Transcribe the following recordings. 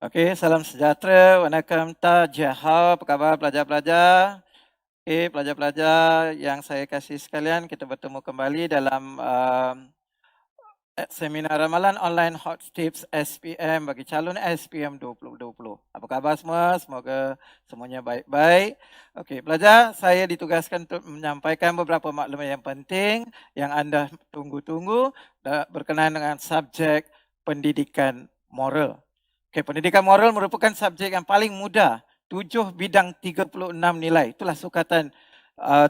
Okey, salam sejahtera. Waalaikumsalam, Tahajahau. Apa khabar pelajar-pelajar? Okey, pelajar-pelajar yang saya kasihi sekalian, kita bertemu kembali dalam seminar ramalan online Hot Tips SPM bagi calon SPM 2020. Apa khabar semua? Semoga semuanya baik-baik. Okey, pelajar, saya ditugaskan untuk menyampaikan beberapa maklumat yang penting yang anda tunggu-tunggu berkenaan dengan subjek pendidikan moral. Okey, pendidikan moral merupakan subjek yang paling mudah. 7 bidang 36 nilai. Itulah sukatan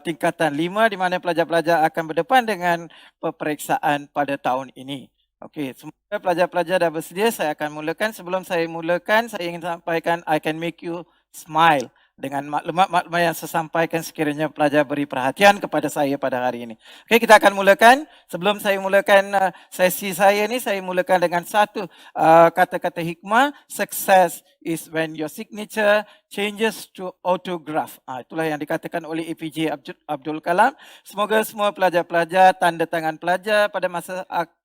tingkatan 5 di mana pelajar-pelajar akan berdepan dengan peperiksaan pada tahun ini. Okey, semoga pelajar-pelajar dah bersedia. Saya akan mulakan. Sebelum saya mulakan, saya ingin sampaikan I can make you smile. Dengan maklumat-maklumat yang saya sampaikan, sekiranya pelajar beri perhatian kepada saya pada hari ini. Okey, kita akan mulakan. Sebelum saya mulakan sesi saya ni, saya mulakan dengan satu kata-kata hikmah. Success is when your signature changes to autograph. Itulah yang dikatakan oleh APJ Abdul Kalam. Semoga semua pelajar-pelajar, tanda tangan pelajar pada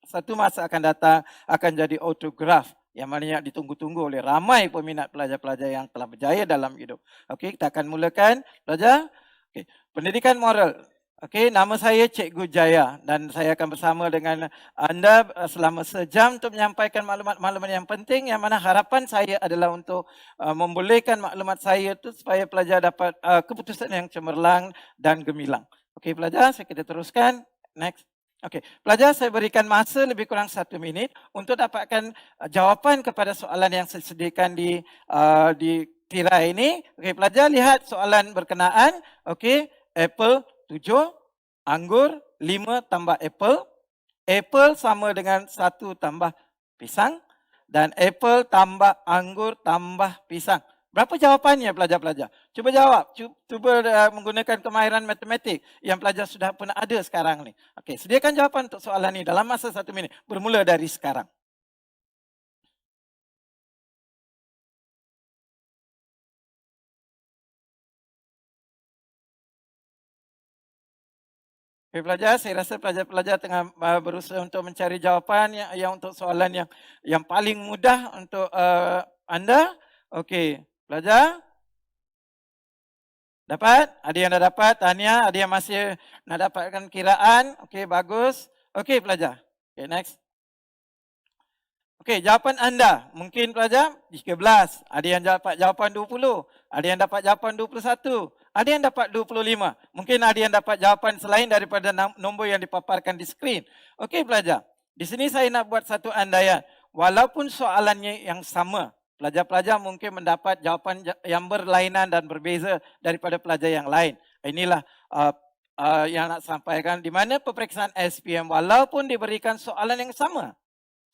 satu masa akan datang akan jadi autograph yang mana ditunggu-tunggu oleh ramai peminat pelajar-pelajar yang telah berjaya dalam hidup. Okey, kita akan mulakan pelajar. Okey, pendidikan moral. Okey, nama saya Cikgu Jaya dan saya akan bersama dengan anda selama sejam untuk menyampaikan maklumat-maklumat yang penting yang mana harapan saya adalah untuk membolehkan maklumat saya itu supaya pelajar dapat keputusan yang cemerlang dan gemilang. Okey pelajar, kita teruskan. Next. Okey, pelajar saya berikan masa lebih kurang 1 minit untuk dapatkan jawapan kepada soalan yang saya sediakan di tirai ini. Okey, pelajar lihat soalan berkenaan. Okey, apple 7, anggur 5 tambah apple. Apple sama dengan 1 tambah pisang dan apple tambah anggur tambah pisang. Berapa jawapannya pelajar-pelajar? Cuba jawab. Cuba menggunakan kemahiran matematik yang pelajar sudah pernah ada sekarang ni. Okey, sediakan jawapan untuk soalan ni dalam masa 1 minit. Bermula dari sekarang. Okey pelajar, saya rasa pelajar-pelajar tengah berusaha untuk mencari jawapan yang untuk soalan yang paling mudah untuk anda. Okey, pelajar? Dapat? Ada yang dah dapat? Tahniah. Ada yang masih nak dapatkan kiraan? Okey, bagus. Okey, pelajar. Okey, next. Okey, jawapan anda. Mungkin pelajar 13. Ada yang dapat jawapan 20. Ada yang dapat jawapan 21. Ada yang dapat 25. Mungkin ada yang dapat jawapan selain daripada nombor yang dipaparkan di skrin. Okey, pelajar. Di sini saya nak buat satu andaian. Walaupun soalannya yang sama, pelajar-pelajar mungkin mendapat jawapan yang berlainan dan berbeza daripada pelajar yang lain. Inilah yang nak sampaikan di mana peperiksaan SPM walaupun diberikan soalan yang sama.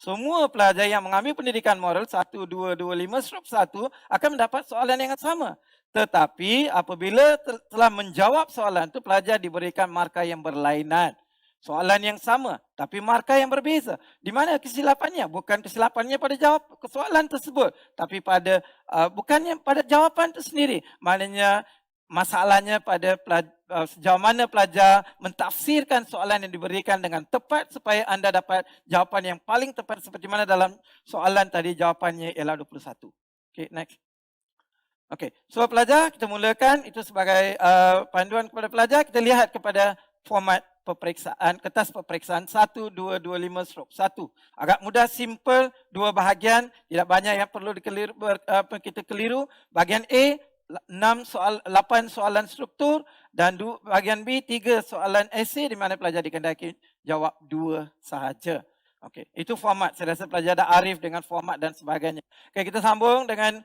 Semua pelajar yang mengambil pendidikan moral 1, 2, 2, 5, 1 akan mendapat soalan yang sama. Tetapi apabila telah menjawab soalan itu, pelajar diberikan markah yang berlainan. Soalan yang sama, tapi markah yang berbeza. Di mana kesilapannya? Bukan kesilapannya pada jawab soalan tersebut, tapi bukannya pada jawapan itu sendiri. Maknanya masalahnya pada sejauh mana pelajar mentafsirkan soalan yang diberikan dengan tepat supaya anda dapat jawapan yang paling tepat seperti mana dalam soalan tadi jawapannya ialah 21. Okay, next. Okay, so pelajar kita mulakan itu sebagai panduan kepada pelajar. Kita lihat kepada format peperiksaan, kertas peperiksaan 1, 2, 2, 5, 1. Agak mudah, simple, 2 bahagian, tidak banyak yang perlu kita keliru. Bahagian A, 8 soalan struktur dan bahagian B, 3 soalan esei di mana pelajar dikehendaki jawab 2 sahaja. Okey, itu format. Saya rasa pelajar dah arif dengan format dan sebagainya. Okey, kita sambung dengan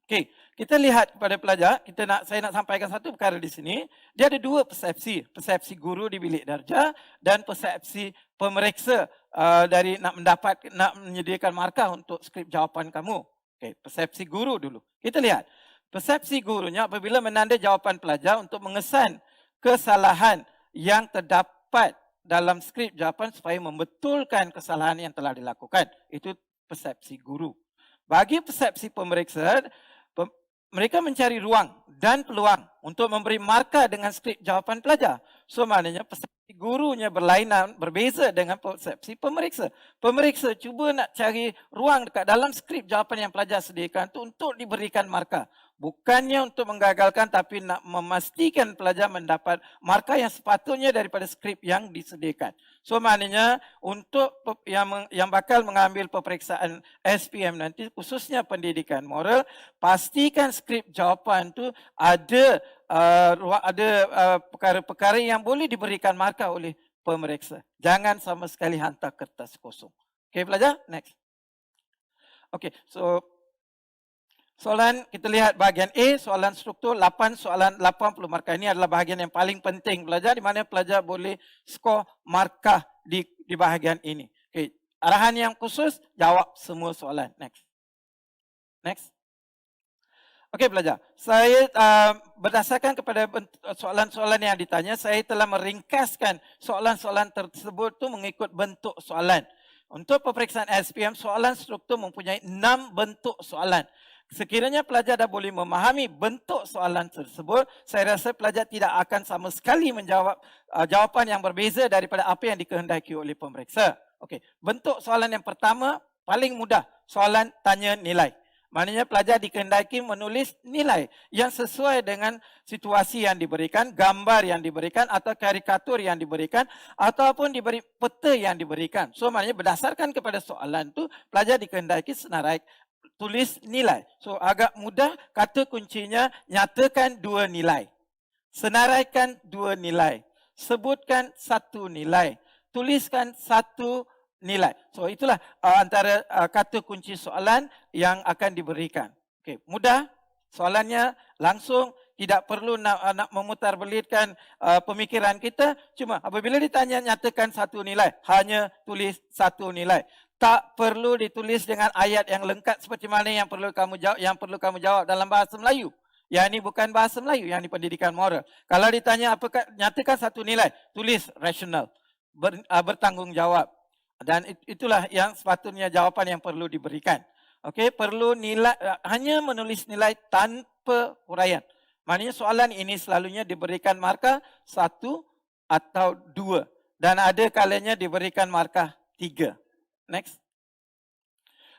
okey, kita lihat kepada pelajar, saya nak sampaikan satu perkara di sini. Dia ada 2 persepsi. Persepsi guru di bilik darjah dan persepsi pemeriksa dari nak menyediakan markah untuk skrip jawapan kamu. Okey, persepsi guru dulu. Kita lihat. Persepsi gurunya apabila menanda jawapan pelajar untuk mengesan kesalahan yang terdapat dalam skrip jawapan supaya membetulkan kesalahan yang telah dilakukan. Itu persepsi guru. Bagi persepsi pemeriksa, mereka mencari ruang dan peluang untuk memberi markah dengan skrip jawapan pelajar. So maknanya persepsi gurunya berlainan, berbeza dengan persepsi pemeriksa. Pemeriksa cuba nak cari ruang dekat dalam skrip jawapan yang pelajar sediakan tu untuk diberikan markah. Bukannya untuk menggagalkan tapi nak memastikan pelajar mendapat markah yang sepatutnya daripada skrip yang disediakan. So maknanya untuk yang bakal mengambil peperiksaan SPM nanti khususnya pendidikan moral, pastikan skrip jawapan tu ada perkara-perkara yang boleh diberikan markah oleh pemeriksa. Jangan sama sekali hantar kertas kosong. Okey pelajar, next. Okey, so soalan kita lihat bahagian A, soalan struktur 8 soalan 80 markah. Ini adalah bahagian yang paling penting pelajar, di mana pelajar boleh skor markah di bahagian ini. Okey, arahan yang khusus, jawab semua soalan. Next. Next. Okey pelajar, saya berdasarkan kepada soalan-soalan yang ditanya, saya telah meringkaskan soalan-soalan tersebut tu mengikut bentuk soalan. Untuk peperiksaan SPM, soalan struktur mempunyai 6 bentuk soalan. Sekiranya pelajar dah boleh memahami bentuk soalan tersebut, saya rasa pelajar tidak akan sama sekali menjawab jawapan yang berbeza daripada apa yang dikehendaki oleh pemeriksa. Okey, bentuk soalan yang pertama paling mudah, soalan tanya nilai. Maknanya pelajar dikehendaki menulis nilai yang sesuai dengan situasi yang diberikan, gambar yang diberikan atau karikatur yang diberikan ataupun diberi peta yang diberikan. So maknanya berdasarkan kepada soalan tu, pelajar dikehendaki senarai tulis nilai. So agak mudah, kata kuncinya nyatakan 2 nilai. Senaraikan 2 nilai. Sebutkan 1 nilai. Tuliskan 1 nilai. So itulah antara kata kunci soalan yang akan diberikan. Okey, mudah. Soalannya langsung, tidak perlu nak memutarbelitkan pemikiran kita. Cuma apabila ditanya nyatakan 1 nilai, hanya tulis 1 nilai. Tak perlu ditulis dengan ayat yang lengkap seperti mana yang perlu kamu jawab dalam bahasa Melayu. Yang ini bukan bahasa Melayu, yang ini pendidikan moral. Kalau ditanya apakah nyatakan 1 nilai, tulis rasional, bertanggungjawab. Dan itulah yang sepatutnya jawapan yang perlu diberikan. Okey, perlu nilai, hanya menulis nilai tanpa huraian. Maknanya soalan ini selalunya diberikan markah 1 atau 2 dan ada kalanya diberikan markah 3. Next.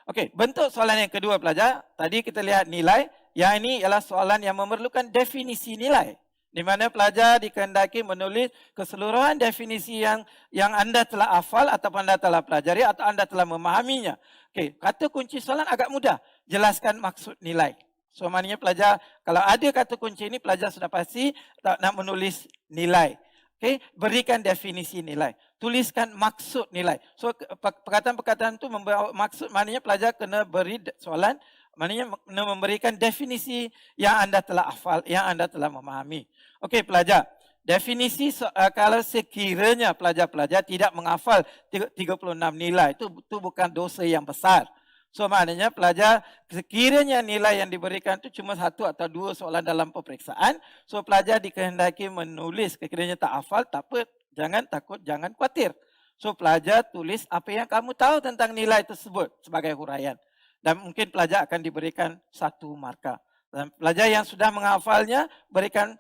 Okey, bentuk soalan yang kedua pelajar. Tadi kita lihat nilai. Yang ini ialah soalan yang memerlukan definisi nilai. Di mana pelajar dikehendaki menulis keseluruhan definisi yang anda telah hafal ataupun anda telah pelajari atau anda telah memahaminya. Okey, kata kunci soalan agak mudah. Jelaskan maksud nilai. So maknanya pelajar, kalau ada kata kunci ini, pelajar sudah pasti nak menulis nilai. Okay, berikan definisi nilai. Tuliskan maksud nilai. So perkataan-perkataan itu membawa maksud, maknanya pelajar kena beri soalan, maknanya kena memberikan definisi yang anda telah hafal, yang anda telah memahami. Okey pelajar, definisi kalau sekiranya pelajar-pelajar tidak menghafal 36 nilai, itu bukan dosa yang besar. So maknanya pelajar sekiranya nilai yang diberikan itu cuma 1 atau 2 soalan dalam peperiksaan, so pelajar dikehendaki menulis. Sekiranya tak hafal, tak apa, jangan takut, jangan khawatir. So pelajar tulis apa yang kamu tahu tentang nilai tersebut sebagai huraian. Dan mungkin pelajar akan diberikan 1 markah. Dan pelajar yang sudah menghafalnya berikan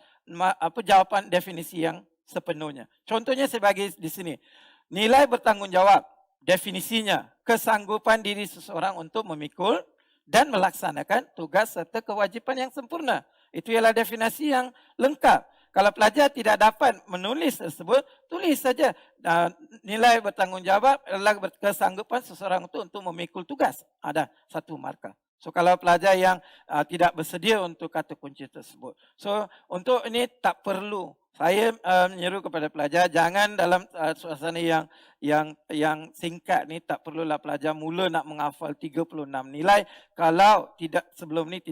jawapan definisi yang sepenuhnya. Contohnya saya bagi di sini. Nilai bertanggungjawab. Definisinya, kesanggupan diri seseorang untuk memikul dan melaksanakan tugas serta kewajipan yang sempurna. Itu ialah definisi yang lengkap. Kalau pelajar tidak dapat menulis tersebut, tulis saja. Nilai bertanggungjawab adalah kesanggupan seseorang untuk memikul tugas. Ada 1 markah. So kalau pelajar yang tidak bersedia untuk kata kunci tersebut. So untuk ini tak perlu. Saya menyeru kepada pelajar, jangan dalam suasana yang singkat ni, tak perlulah pelajar mula nak menghafal 36 nilai kalau tidak sebelum ni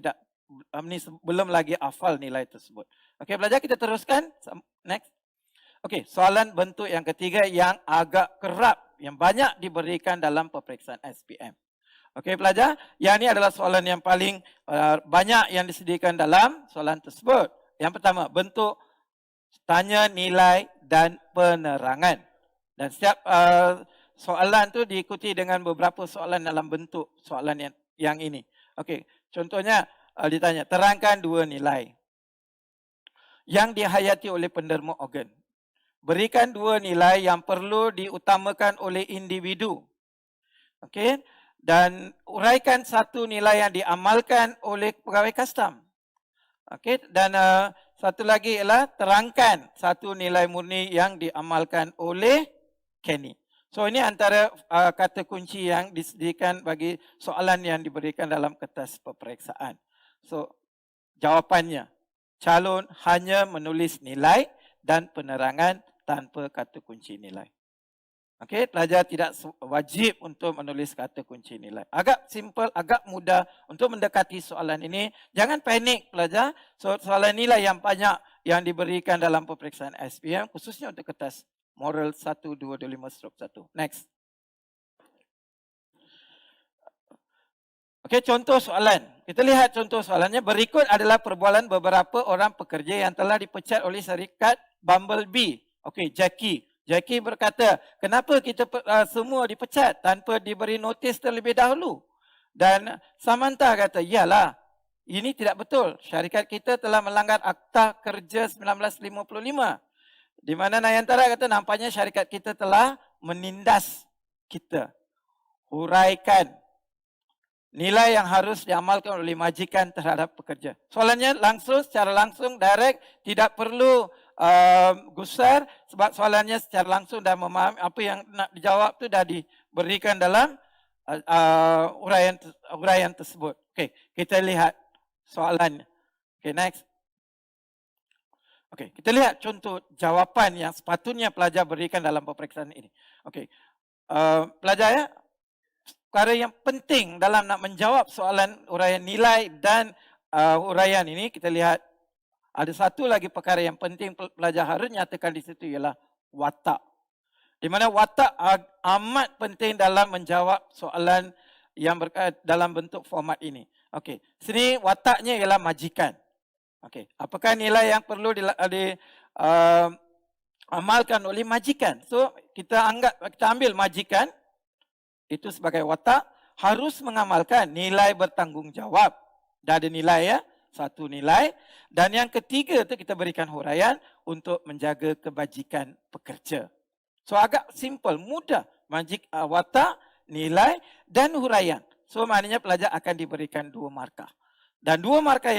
belum lagi hafal nilai tersebut. Okey pelajar, kita teruskan. Next. Okey, soalan bentuk yang ketiga yang agak kerap, yang banyak diberikan dalam peperiksaan SPM. Okey pelajar, yang ini adalah soalan yang paling banyak yang disediakan dalam soalan tersebut. Yang pertama, bentuk tanya nilai dan penerangan. Dan setiap soalan tu diikuti dengan beberapa soalan dalam bentuk soalan yang ini. Okey, contohnya ditanya, terangkan 2 nilai yang dihayati oleh penderma organ. berikan dua nilai yang perlu diutamakan oleh individu. Okey, dan uraikan satu nilai yang diamalkan oleh pegawai custom. Okey, dan satu lagi ialah terangkan satu nilai murni yang diamalkan oleh Kenny. So ini antara kata kunci yang disediakan bagi soalan yang diberikan dalam kertas peperiksaan. So jawapannya, calon hanya menulis nilai dan penerangan tanpa kata kunci nilai. Okey, pelajar tidak wajib untuk menulis kata kunci nilai. Agak simple, agak mudah untuk mendekati soalan ini. Jangan panik pelajar. So, soalan nilai yang banyak yang diberikan dalam peperiksaan SPM khususnya untuk kertas Moral 1225/1. Next. Okey, contoh soalan. Kita lihat contoh soalannya. Berikut adalah perbualan beberapa orang pekerja yang telah dipecat oleh syarikat Bumblebee. Okey, Jackie. Jackie berkata, kenapa kita semua dipecat tanpa diberi notis terlebih dahulu? Dan Samantha kata, iyalah, ini tidak betul. Syarikat kita telah melanggar Akta Kerja 1955. Di mana Nayantara kata nampaknya syarikat kita telah menindas kita. Huraikan nilai yang harus diamalkan oleh majikan terhadap pekerja. Soalannya langsung, secara langsung, direct, tidak perlu gusar sebab soalannya secara langsung dah memahami apa yang nak dijawab tu dah diberikan dalam uraian tersebut. Okey, kita lihat soalannya. Okey, next. Okey, kita lihat contoh jawapan yang sepatutnya pelajar berikan dalam peperiksaan ini. Okey, pelajar ya, perkara yang penting dalam nak menjawab soalan uraian nilai dan uraian ini, kita lihat ada satu lagi perkara yang penting pelajar harus nyatakan di situ ialah watak. Di mana watak amat penting dalam menjawab soalan yang dalam bentuk format ini. Okey, sini wataknya ialah majikan. Okey, apakah nilai yang perlu diamalkan oleh majikan? So, kita ambil majikan itu sebagai watak, harus mengamalkan nilai bertanggungjawab. Dah ada nilai ya, satu nilai. Dan yang ketiga tu kita berikan huraian untuk menjaga kebajikan pekerja. So agak simple, mudah. Watak, nilai dan huraian. So maknanya pelajar akan diberikan 2 markah. Dan 2 markah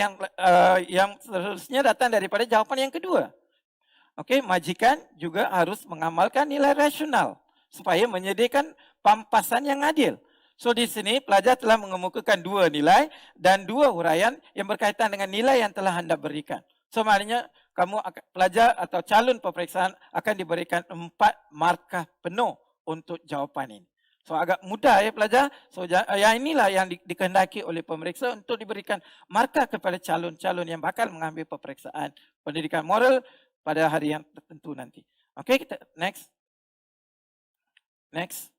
yang seterusnya datang daripada jawapan yang kedua. Okey, majikan juga harus mengamalkan nilai rasional supaya menyediakan pampasan yang adil. So di sini pelajar telah mengemukakan 2 nilai dan 2 huraian yang berkaitan dengan nilai yang telah anda berikan. So maknanya pelajar atau calon peperiksaan akan diberikan 4 markah penuh untuk jawapan ini. So agak mudah ya pelajar. So yang inilah yang dikehendaki oleh pemeriksa untuk diberikan markah kepada calon-calon yang bakal mengambil peperiksaan pendidikan moral pada hari yang tertentu nanti. Okey, kita next. Next.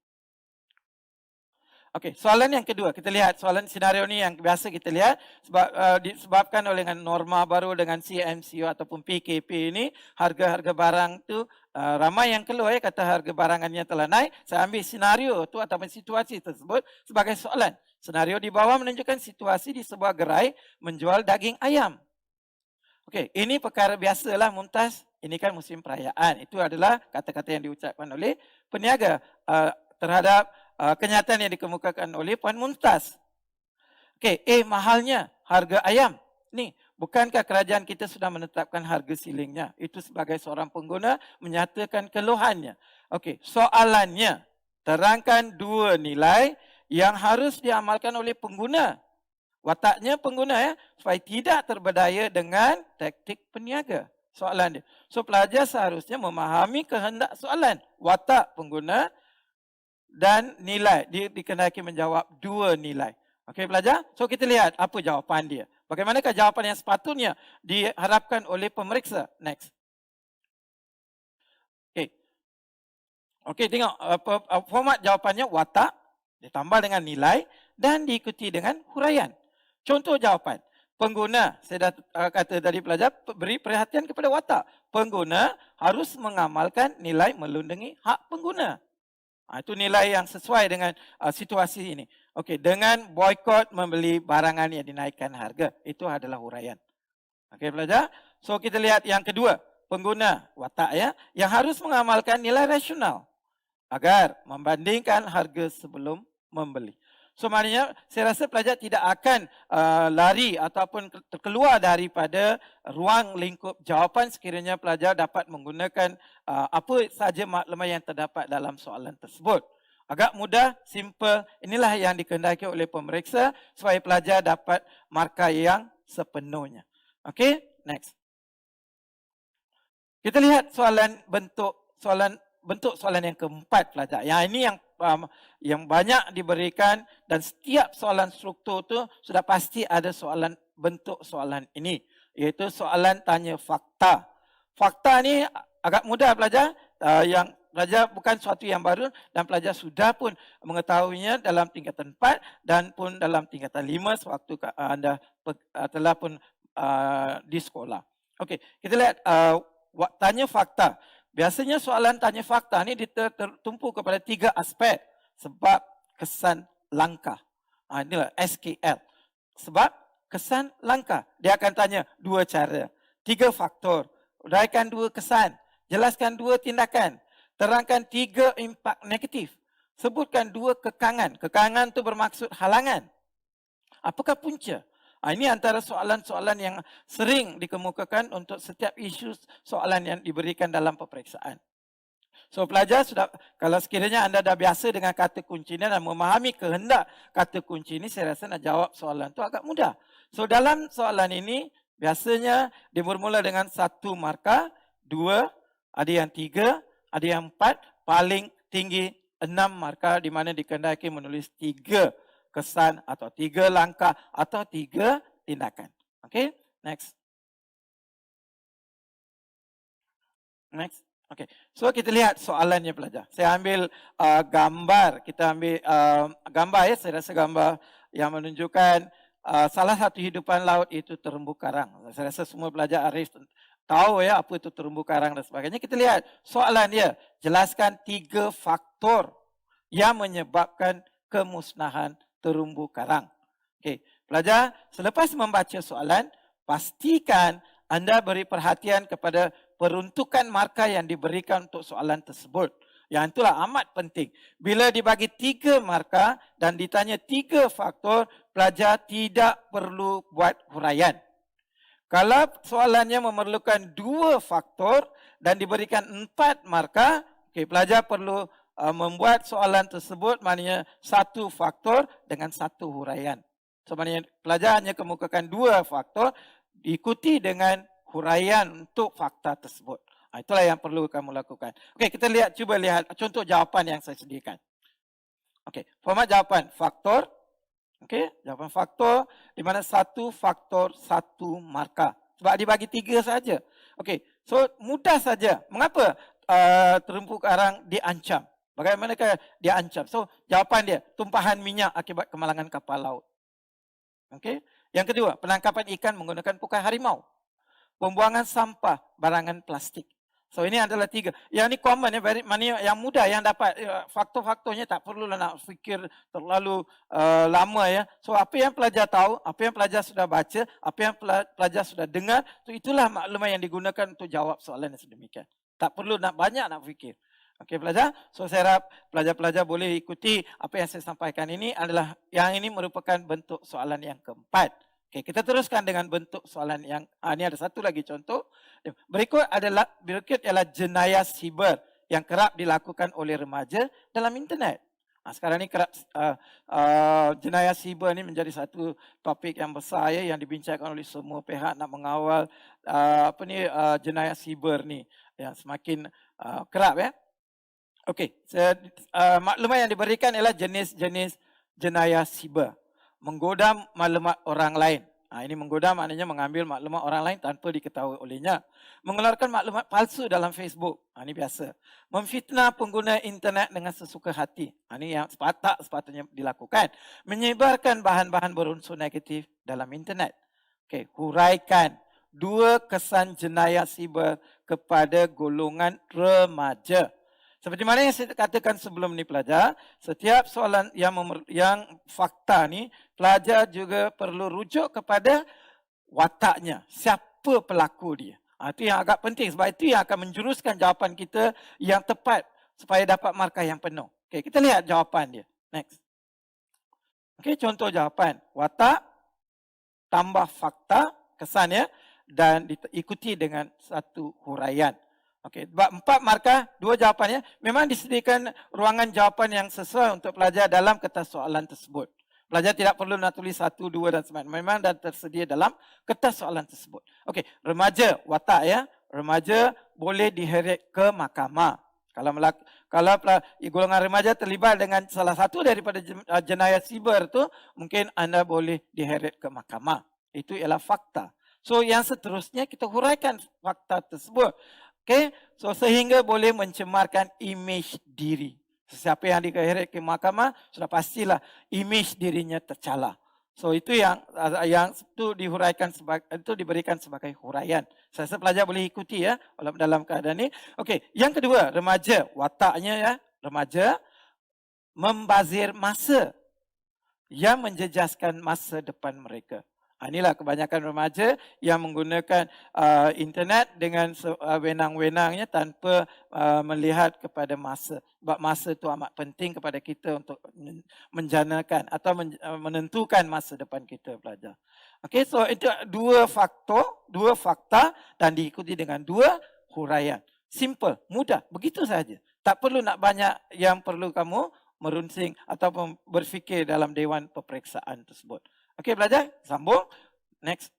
Okey, soalan yang kedua. Kita lihat soalan senario ni yang biasa kita lihat disebabkan oleh norma baru dengan CMCO ataupun PKP ini, harga-harga barang tu ramai yang keluar ya kata harga barangannya telah naik. Saya ambil senario tu ataupun situasi tersebut sebagai soalan. Senario di bawah menunjukkan situasi di sebuah gerai menjual daging ayam. Okey, ini perkara biasalah Mumtaz. Ini kan musim perayaan. Itu adalah kata-kata yang diucapkan oleh peniaga terhadap kenyataan yang dikemukakan oleh Puan Mumtaz. Okey, mahalnya harga ayam. Ni, bukankah kerajaan kita sudah menetapkan harga silingnya? Itu sebagai seorang pengguna menyatakan keluhannya. Okey, soalannya, terangkan 2 nilai yang harus diamalkan oleh pengguna. Wataknya pengguna ya, supaya tidak terberdaya dengan taktik peniaga. Soalan dia. So pelajar seharusnya memahami kehendak soalan. Watak pengguna dan nilai. Dia dikehendaki menjawab 2 nilai. Okey pelajar? So kita lihat apa jawapan dia. Bagaimanakah jawapan yang sepatutnya diharapkan oleh pemeriksa? Next. Okey. Okey, tengok format jawapannya watak ditambah dengan nilai dan diikuti dengan huraian. Contoh jawapan. Pengguna, saya dah kata tadi pelajar, beri perhatian kepada watak. Pengguna harus mengamalkan nilai melindungi hak pengguna. Itu nilai yang sesuai dengan situasi ini. Okey, dengan boikot membeli barangan yang dinaikkan harga. Itu adalah huraian. Okey pelajar. So kita lihat yang kedua. pengguna watak ya yang harus mengamalkan nilai rasional agar membandingkan harga sebelum membeli. So maknanya saya rasa pelajar tidak akan lari ataupun terkeluar daripada ruang lingkup jawapan sekiranya pelajar dapat menggunakan apa saja maklumat yang terdapat dalam soalan tersebut. Agak mudah, simple. Inilah yang dikehendaki oleh pemeriksa supaya pelajar dapat markah yang sepenuhnya. Okey, next. Kita lihat bentuk soalan yang keempat pelajar. Yang ini yang banyak diberikan dan setiap soalan struktur tu sudah pasti ada bentuk soalan ini, iaitu soalan tanya fakta. Fakta ni agak mudah pelajar, yang pelajar bukan sesuatu yang baru dan pelajar sudah pun mengetahuinya dalam tingkatan 4 dan pun dalam tingkatan 5 sewaktu anda telah pun di sekolah. Okey, kita lihat tanya fakta. Biasanya soalan tanya fakta ni tertumpu kepada 3 aspek. Sebab, kesan, langkah. Inilah SKL. Sebab, kesan, langkah. Dia akan tanya 2 cara. 3 faktor. Uraikan 2 kesan. Jelaskan 2 tindakan. Terangkan 3 impak negatif. Sebutkan 2 kekangan. Kekangan itu bermaksud halangan. Apakah punca? Ini antara soalan-soalan yang sering dikemukakan untuk setiap isu soalan yang diberikan dalam peperiksaan. So pelajar sudah, kalau sekiranya anda dah biasa dengan kata kunci ini dan memahami kehendak kata kunci ini, saya rasa nak jawab soalan itu agak mudah. So dalam soalan ini, biasanya dia bermula dengan 1 markah, 2, ada yang 3, ada yang 4, paling tinggi 6 markah di mana dikehendaki menulis 3 kesan atau 3 langkah atau 3 tindakan. Okey, next. Next. Okey. So kita lihat soalannya pelajar. Saya ambil gambar. Kita ambil gambar ya. Saya rasa gambar yang menunjukkan salah satu hidupan laut itu terumbu karang. Saya rasa semua pelajar Arif tahu ya apa itu terumbu karang dan sebagainya. Kita lihat soalan dia. Jelaskan 3 faktor yang menyebabkan kemusnahan terumbu karang. Okey, pelajar, selepas membaca soalan, pastikan anda beri perhatian kepada peruntukan markah yang diberikan untuk soalan tersebut. Yang itulah amat penting. Bila dibagi 3 markah dan ditanya 3 faktor, pelajar tidak perlu buat huraian. Kalau soalannya memerlukan 2 faktor dan diberikan 4 markah, okey, pelajar perlu membuat soalan tersebut maknanya 1 faktor dengan 1 huraian. So maknanya pelajar hanya kemukakan 2 faktor diikuti dengan huraian untuk fakta tersebut. Itulah yang perlu kamu lakukan. Okey, kita cuba lihat contoh jawapan yang saya sediakan. Okey, format jawapan faktor. Okey, jawapan faktor di mana 1 faktor 1 markah. Sebab dibagi 3 saja. Okey, so mudah saja. Mengapa terumbu karang diancam? Bagaimanakah dia ancam? So, jawapan dia, tumpahan minyak akibat kemalangan kapal laut. Okey. Yang kedua, penangkapan ikan menggunakan pukai harimau. Pembuangan sampah, barangan plastik. So, ini adalah 3. Yang ini common, yang mudah yang dapat. Faktor-faktornya tak perlulah nak fikir terlalu lama ya. So, apa yang pelajar tahu, apa yang pelajar sudah baca, apa yang pelajar sudah dengar, so itulah maklumat yang digunakan untuk jawab soalan yang sedemikian. Tak perlu banyak nak fikir. Okey pelajar, so saya harap pelajar-pelajar boleh ikuti apa yang saya sampaikan ini ini merupakan bentuk soalan yang keempat. Okey, kita teruskan dengan bentuk soalan yang ini ada satu lagi contoh. Berikut ialah jenayah siber yang kerap dilakukan oleh remaja dalam internet. Sekarang ni kerap jenayah siber ni menjadi satu topik yang besar ya yang dibincangkan oleh semua pihak nak mengawal jenayah siber ni yang semakin kerap ya. Okey, maklumat yang diberikan ialah jenis-jenis jenayah siber. Menggoda maklumat orang lain. Ini menggoda maknanya mengambil maklumat orang lain tanpa diketahui olehnya. Mengeluarkan maklumat palsu dalam Facebook. Ini biasa. Memfitnah pengguna internet dengan sesuka hati. Ini yang sepatutnya dilakukan. Menyebarkan bahan-bahan berunsur negatif dalam internet. Okey, huraikan 2 kesan jenayah siber kepada golongan remaja. Seperti mana yang saya katakan sebelum ni pelajar, setiap soalan yang fakta ni, pelajar juga perlu rujuk kepada wataknya. Siapa pelaku dia? Itu yang agak penting sebab itu yang akan menjuruskan jawapan kita yang tepat supaya dapat markah yang penuh. Okey, kita lihat jawapan dia. Next. Okey, contoh jawapan. Watak tambah fakta, kesan ya, dan diikuti dengan satu huraian. Okey, 4 markah, 2 jawapannya. Memang disediakan ruangan jawapan yang sesuai untuk pelajar dalam kertas soalan tersebut. Pelajar tidak perlu nak tulis 1, 2 dan sebagainya. Memang dah tersedia dalam kertas soalan tersebut. Okey, remaja, watak ya. Remaja boleh diheret ke mahkamah. Kalau golongan remaja terlibat dengan salah satu daripada jenayah siber tu, mungkin anda boleh diheret ke mahkamah. Itu ialah fakta. So yang seterusnya kita huraikan fakta tersebut. Okey, so sehingga boleh mencemarkan imej diri. Sesiapa yang diheret ke mahkamah sudah pastilah imej dirinya tercela. So itu yang itu diberikan sebagai huraian. Saya rasa pelajar boleh ikuti ya dalam keadaan ini. Okey, yang kedua, remaja, wataknya ya, remaja membazir masa yang menjejaskan masa depan mereka. Inilah kebanyakan remaja yang menggunakan internet dengan wenang-wenangnya tanpa melihat kepada masa. Sebab masa itu amat penting kepada kita untuk menjanakan atau menentukan masa depan kita pelajar. Okey, so itu 2 fakta dan diikuti dengan 2 huraian. Simple, mudah, begitu saja. Tak perlu nak banyak yang perlu kamu merunsing ataupun berfikir dalam dewan peperiksaan tersebut. Okey, belajar? Sambung. Next.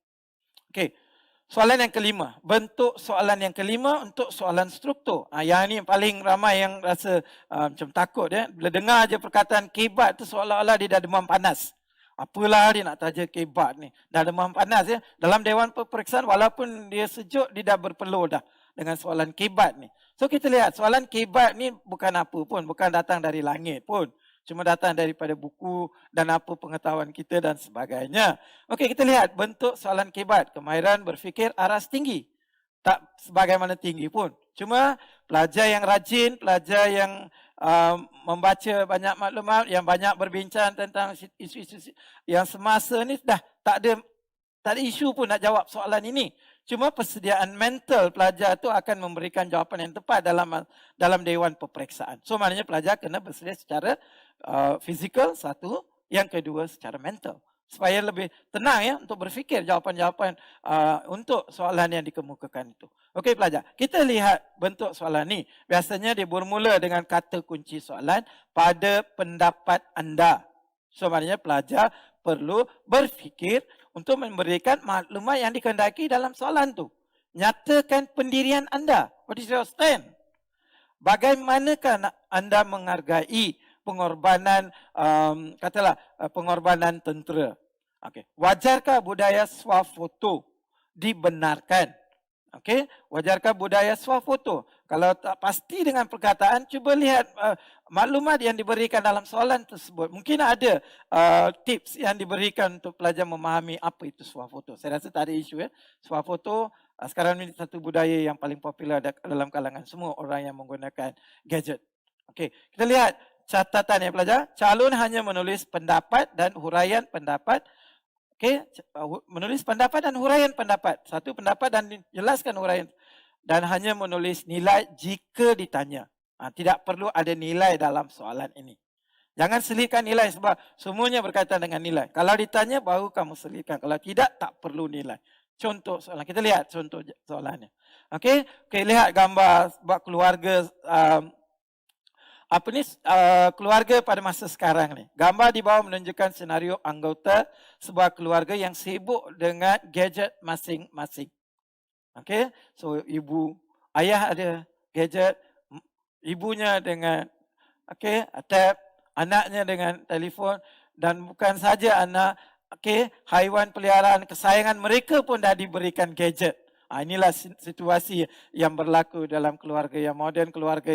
Okey. Soalan yang kelima. Bentuk soalan yang kelima untuk soalan struktur. Yang ini paling ramai yang rasa macam takut ya. Bila dengar je perkataan kebat tu seolah-olah dia dah demam panas. Apalah dia nak taja kebat ni. Dah demam panas ya. Dalam dewan peperiksaan walaupun dia sejuk, dia dah berpeluh dah dengan soalan kebat ni. So kita lihat soalan kebat ni bukan apa pun. Bukan datang dari langit pun. Cuma datang daripada buku dan apa pengetahuan kita dan sebagainya. Okey, kita lihat bentuk soalan kebat. Kemahiran berfikir aras tinggi. Tak sebagaimana tinggi pun. Cuma pelajar yang rajin, pelajar yang membaca banyak maklumat, yang banyak berbincang tentang isu-isu yang semasa ni dah tak ada isu pun nak jawab soalan ini. Cuma persediaan mental pelajar tu akan memberikan jawapan yang tepat dalam dewan peperiksaan. So maknanya pelajar kena bersedia secara fizikal satu, yang kedua secara mental. Supaya lebih tenang ya untuk berfikir jawapan-jawapan untuk soalan yang dikemukakan itu. Okey pelajar, kita lihat bentuk soalan ni. Biasanya dia bermula dengan kata kunci soalan pada pendapat anda. So maknanya pelajar perlu berfikir untuk memberikan maklumat yang dikehendaki dalam soalan tu. Nyatakan pendirian anda. What is your stand? Bagaimanakah anda menghargai pengorbanan pengorbanan tentera? Okey, wajarkah budaya swafoto dibenarkan? Okey, wajarkah budaya swafoto? Kalau tak pasti dengan perkataan, cuba lihat maklumat yang diberikan dalam soalan tersebut. Mungkin ada tips yang diberikan untuk pelajar memahami apa itu swafoto. Saya rasa tak ada isu ya. Swafoto sekarang ini satu budaya yang paling popular dalam kalangan semua orang yang menggunakan gadget. Okey, kita lihat catatan ya pelajar. Calon hanya menulis pendapat dan huraian pendapat. Okey, menulis pendapat dan huraian pendapat. Satu pendapat dan jelaskan huraian. Dan hanya menulis nilai jika ditanya. Tidak perlu ada nilai dalam soalan ini. Jangan selitkan nilai sebab semuanya berkaitan dengan nilai. Kalau ditanya baru kamu selitkan. Kalau tidak, tak perlu nilai. Contoh soalan. Kita lihat contoh soalannya. Okey, lihat gambar sebab keluarga keluarga pada masa sekarang ni. Gambar di bawah menunjukkan senario anggota sebuah keluarga yang sibuk dengan gadget masing-masing. Okey, so ayah ada gadget, ibunya dengan tab, anaknya dengan telefon dan bukan saja anak, haiwan peliharaan kesayangan mereka pun dah diberikan gadget. Inilah situasi yang berlaku dalam keluarga yang moden, keluarga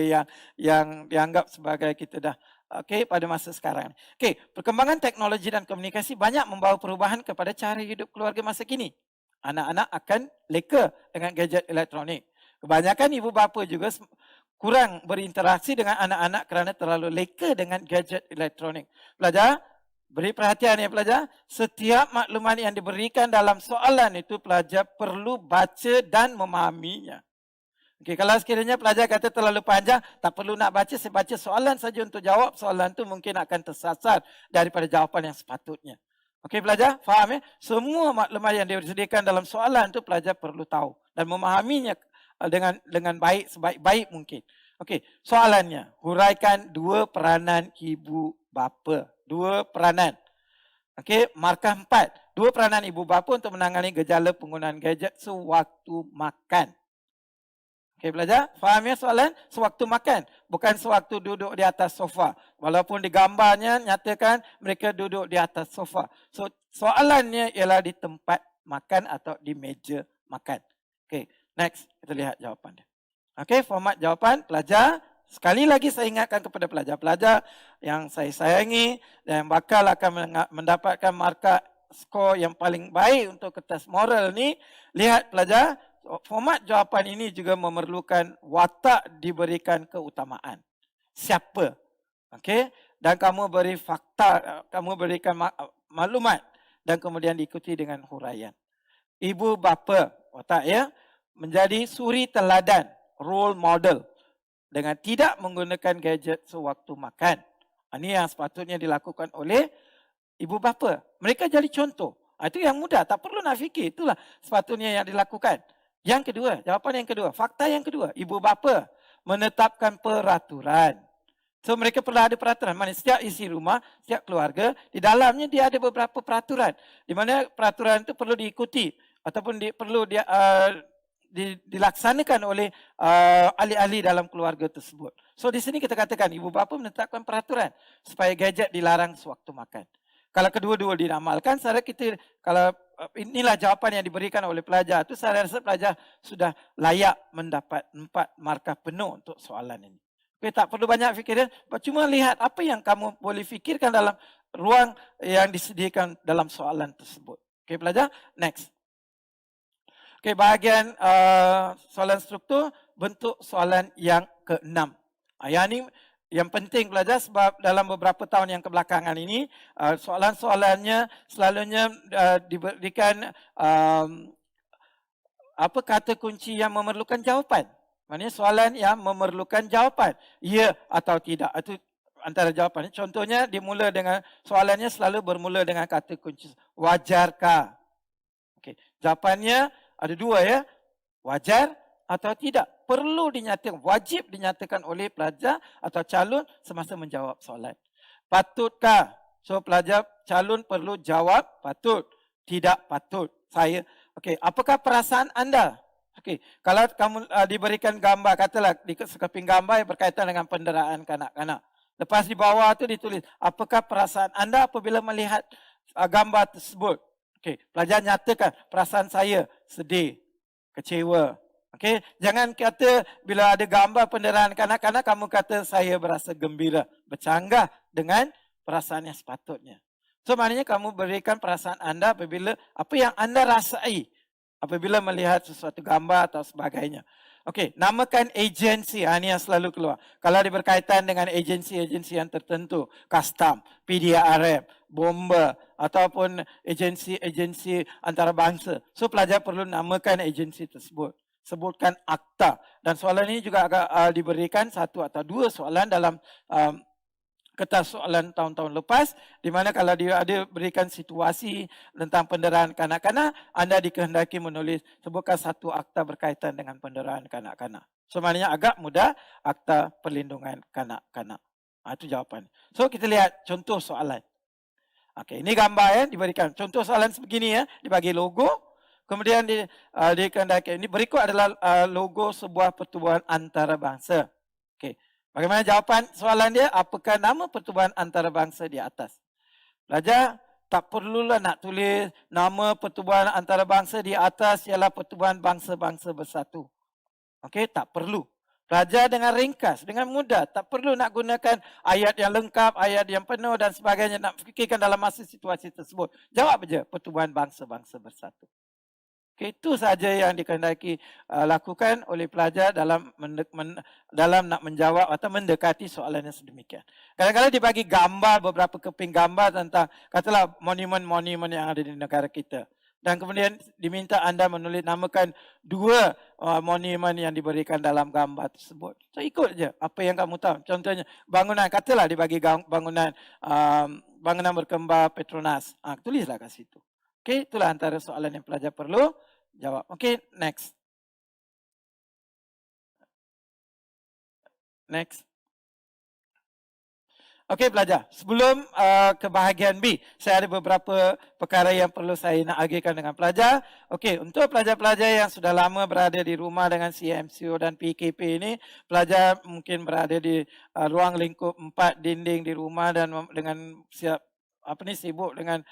yang dianggap sebagai kita dah pada masa sekarang. Perkembangan teknologi dan komunikasi banyak membawa perubahan kepada cara hidup keluarga masa kini. Anak-anak akan leka dengan gadget elektronik. Kebanyakan ibu bapa juga kurang berinteraksi dengan anak-anak kerana terlalu leka dengan gadget elektronik. Pelajar, Beri perhatian ya pelajar. Setiap maklumat yang diberikan dalam soalan itu pelajar perlu baca dan memahaminya. Okey, kalau sekiranya pelajar kata terlalu panjang, tak perlu nak baca, saya baca soalan saja untuk jawab. Soalan tu mungkin akan tersasar daripada jawapan yang sepatutnya. Okey pelajar, faham ya? Semua maklumat yang disediakan dalam soalan tu pelajar perlu tahu dan memahaminya dengan baik, sebaik-baik mungkin. Okey, soalannya, huraikan dua peranan ibu bapa. Dua peranan. Okey, markah 4. Dua peranan ibu bapa untuk menangani gejala penggunaan gadget sewaktu makan. Okey pelajar, faham ya soalan? Sewaktu makan, bukan sewaktu duduk di atas sofa. Walaupun di gambarnya nyatakan mereka duduk di atas sofa. So, soalannya ialah di tempat makan atau di meja makan. Okey, next kita lihat jawapan dia. Okey, format jawapan pelajar. Sekali lagi saya ingatkan kepada pelajar-pelajar yang saya sayangi dan bakal akan mendapatkan markah skor yang paling baik untuk kertas moral ni. Lihat pelajar, format jawapan ini juga memerlukan watak diberikan keutamaan. Siapa? Okey, dan kamu beri fakta, kamu berikan maklumat dan kemudian diikuti dengan huraian. Ibu bapa, watak ya, menjadi suri teladan, role model dengan tidak menggunakan gadget sewaktu makan. Ini yang sepatutnya dilakukan oleh ibu bapa. Mereka jadi contoh. Itu yang mudah, tak perlu nak fikir. Itulah sepatutnya yang dilakukan. Yang kedua, jawapan yang kedua, fakta yang kedua, ibu bapa menetapkan peraturan. So mereka perlu ada peraturan. Mana setiap isi rumah, setiap keluarga, di dalamnya dia ada beberapa peraturan. Di mana peraturan itu perlu diikuti ataupun perlu dilaksanakan oleh ahli-ahli dalam keluarga tersebut. So di sini kita katakan ibu bapa menetapkan peraturan supaya gadget dilarang sewaktu makan. Kalau kedua-dua diramalkan, saya kita kalau inilah jawapan yang diberikan oleh pelajar tu, saya rasa pelajar sudah layak mendapat 4 markah penuh untuk soalan ini. Okay, tak perlu banyak fikiran, cuma lihat apa yang kamu boleh fikirkan dalam ruang yang disediakan dalam soalan tersebut. Okey pelajar, next. Okey, bahagian soalan struktur, bentuk soalan yang ke-6. Yang ini yang penting pelajar sebab dalam beberapa tahun yang kebelakangan ini, soalan-soalannya selalunya diberikan apa kata kunci yang memerlukan jawapan. Maksudnya soalan yang memerlukan jawapan. Ya atau tidak. Itu antara jawapan. Contohnya dimula dengan soalannya selalu bermula dengan kata kunci. Wajarkah? Okey, jawapannya ada dua ya, wajar atau tidak. Perlu dinyatakan, wajib dinyatakan oleh pelajar atau calon semasa menjawab soalan. Patutkah? So pelajar calon perlu jawab patut, tidak patut. Saya, okey, apakah perasaan anda? Okey, kalau kamu diberikan gambar, katalah di sekeping gambar yang berkaitan dengan penderaan kanak-kanak. Lepas di bawah tu ditulis, apakah perasaan anda apabila melihat gambar tersebut? Okey, pelajar nyatakan perasaan saya sedih, kecewa. Okey, jangan kata bila ada gambar penderaan kanak-kanak kamu kata saya berasa gembira, bercanggah dengan perasaan yang sepatutnya. So maknanya kamu berikan perasaan anda apabila apa yang anda rasai apabila melihat sesuatu gambar atau sebagainya. Okey, namakan agensi. Ini yang selalu keluar. Kalau dia berkaitan dengan agensi-agensi yang tertentu, custom, PDRM, bomba ataupun agensi-agensi antarabangsa. So pelajar perlu namakan agensi tersebut. Sebutkan akta. Dan soalan ini juga agak diberikan satu atau dua soalan dalam kertas soalan tahun-tahun lepas, di mana kalau dia ada berikan situasi tentang penderaan kanak-kanak, anda dikehendaki menulis sebutkan satu akta berkaitan dengan penderaan kanak-kanak. So maknanya agak mudah, akta perlindungan kanak-kanak. Itu jawapan. So kita lihat contoh soalan. Okey, ini gambar ya diberikan. Contoh soalan sebegini ya, dibagi logo. Kemudian dikehendaki ini berikut adalah logo sebuah pertubuhan antarabangsa. Okey. Bagaimana jawapan soalan dia? Apakah nama pertubuhan antarabangsa di atas? Pelajar tak perlulah nak tulis nama pertubuhan antarabangsa di atas ialah Pertubuhan Bangsa-Bangsa Bersatu. Okey, tak perlu. Pelajar dengan ringkas, dengan mudah. Tak perlu nak gunakan ayat yang lengkap, ayat yang penuh dan sebagainya. Nak fikirkan dalam masa situasi tersebut. Jawab saja Pertubuhan Bangsa-Bangsa Bersatu. Okay, itu saja yang dikehendaki lakukan oleh pelajar dalam dalam nak menjawab atau mendekati soalan yang sedemikian. Kadang-kadang dibagi gambar, beberapa keping gambar tentang katalah monumen-monumen yang ada di negara kita. Dan kemudian diminta anda menulis namakan 2 monumen yang diberikan dalam gambar tersebut. So ikut je apa yang kamu tahu. Contohnya bangunan, katalah dibagi bangunan bangunan berkembar Petronas. Tulislah kat situ. Okay, itulah antara soalan yang pelajar perlu jawab. Okay, next. Next. Okey pelajar, sebelum ke bahagian B, saya ada beberapa perkara yang perlu saya nak agihkan dengan pelajar. Okey, untuk pelajar-pelajar yang sudah lama berada di rumah dengan CMCO dan PKP ini, pelajar mungkin berada di ruang lingkup 4 dinding di rumah dan dengan sibuk dengan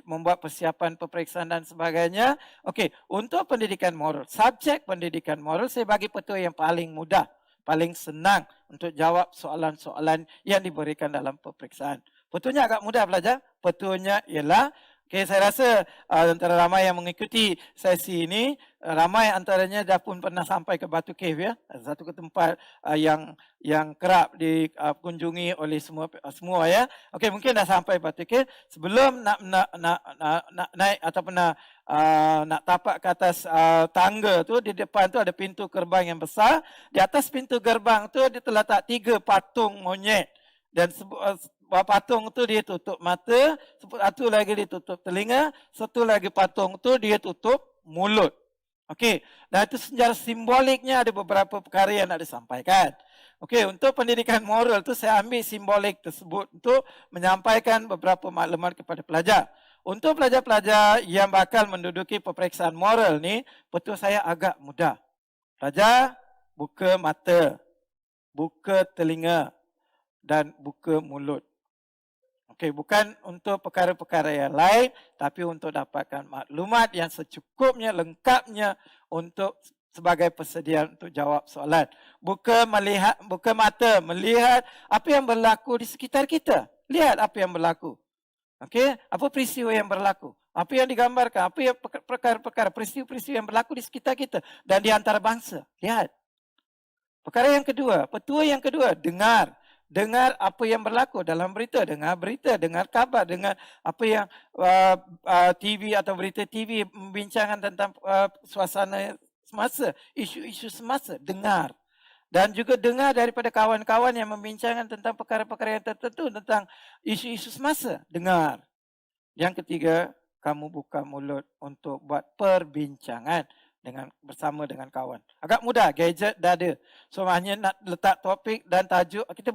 membuat persiapan peperiksaan dan sebagainya. Okey, untuk pendidikan moral, subjek pendidikan moral saya bagi petua yang paling mudah, paling senang untuk jawab soalan-soalan yang diberikan dalam peperiksaan. Petuanya agak mudah pelajar. Petuanya ialah, saya rasa antara ramai yang mengikuti sesi ini, ramai antaranya dah pun pernah sampai ke Batu Cave, ya, satu tempat yang kerap dikunjungi oleh semua ya. Okey, mungkin dah sampai Batu Cave. Sebelum nak naik ataupun nak tapak ke atas tangga tu, di depan tu ada pintu gerbang yang besar. Di atas pintu gerbang tu dia terletak 3 patung monyet. Dan patung tu dia tutup mata, satu lagi dia tutup telinga, satu lagi patung tu dia tutup mulut. Okey, dan itu secara simboliknya ada beberapa perkara yang nak disampaikan. Okey, untuk pendidikan moral tu saya ambil simbolik tersebut untuk menyampaikan beberapa maklumat kepada pelajar. Untuk pelajar-pelajar yang bakal menduduki peperiksaan moral ni, petua saya agak mudah. Pelajar, buka mata, buka telinga dan buka mulut. Okey, bukan untuk perkara-perkara yang lain, tapi untuk dapatkan maklumat yang secukupnya, lengkapnya untuk sebagai persediaan untuk jawab soalan. Buka mata, melihat apa yang berlaku di sekitar kita. Lihat apa yang berlaku. Okey, apa peristiwa yang berlaku? Apa yang digambarkan? Apa yang perkara-perkara, peristiwa-peristiwa yang berlaku di sekitar kita dan di antara bangsa. Lihat. Perkara yang kedua, petua yang kedua, dengar. Dengar apa yang berlaku dalam berita, dengar kabar, dengar apa yang TV atau berita TV membincangkan tentang suasana semasa, isu-isu semasa, dengar. Dan juga dengar daripada kawan-kawan yang membincangkan tentang perkara-perkara yang tertentu, tentang isu-isu semasa, dengar. Yang ketiga, kamu buka mulut untuk buat perbincangan bersama dengan kawan. Agak mudah, gadget dah ada. So hanya nak letak topik dan tajuk, kita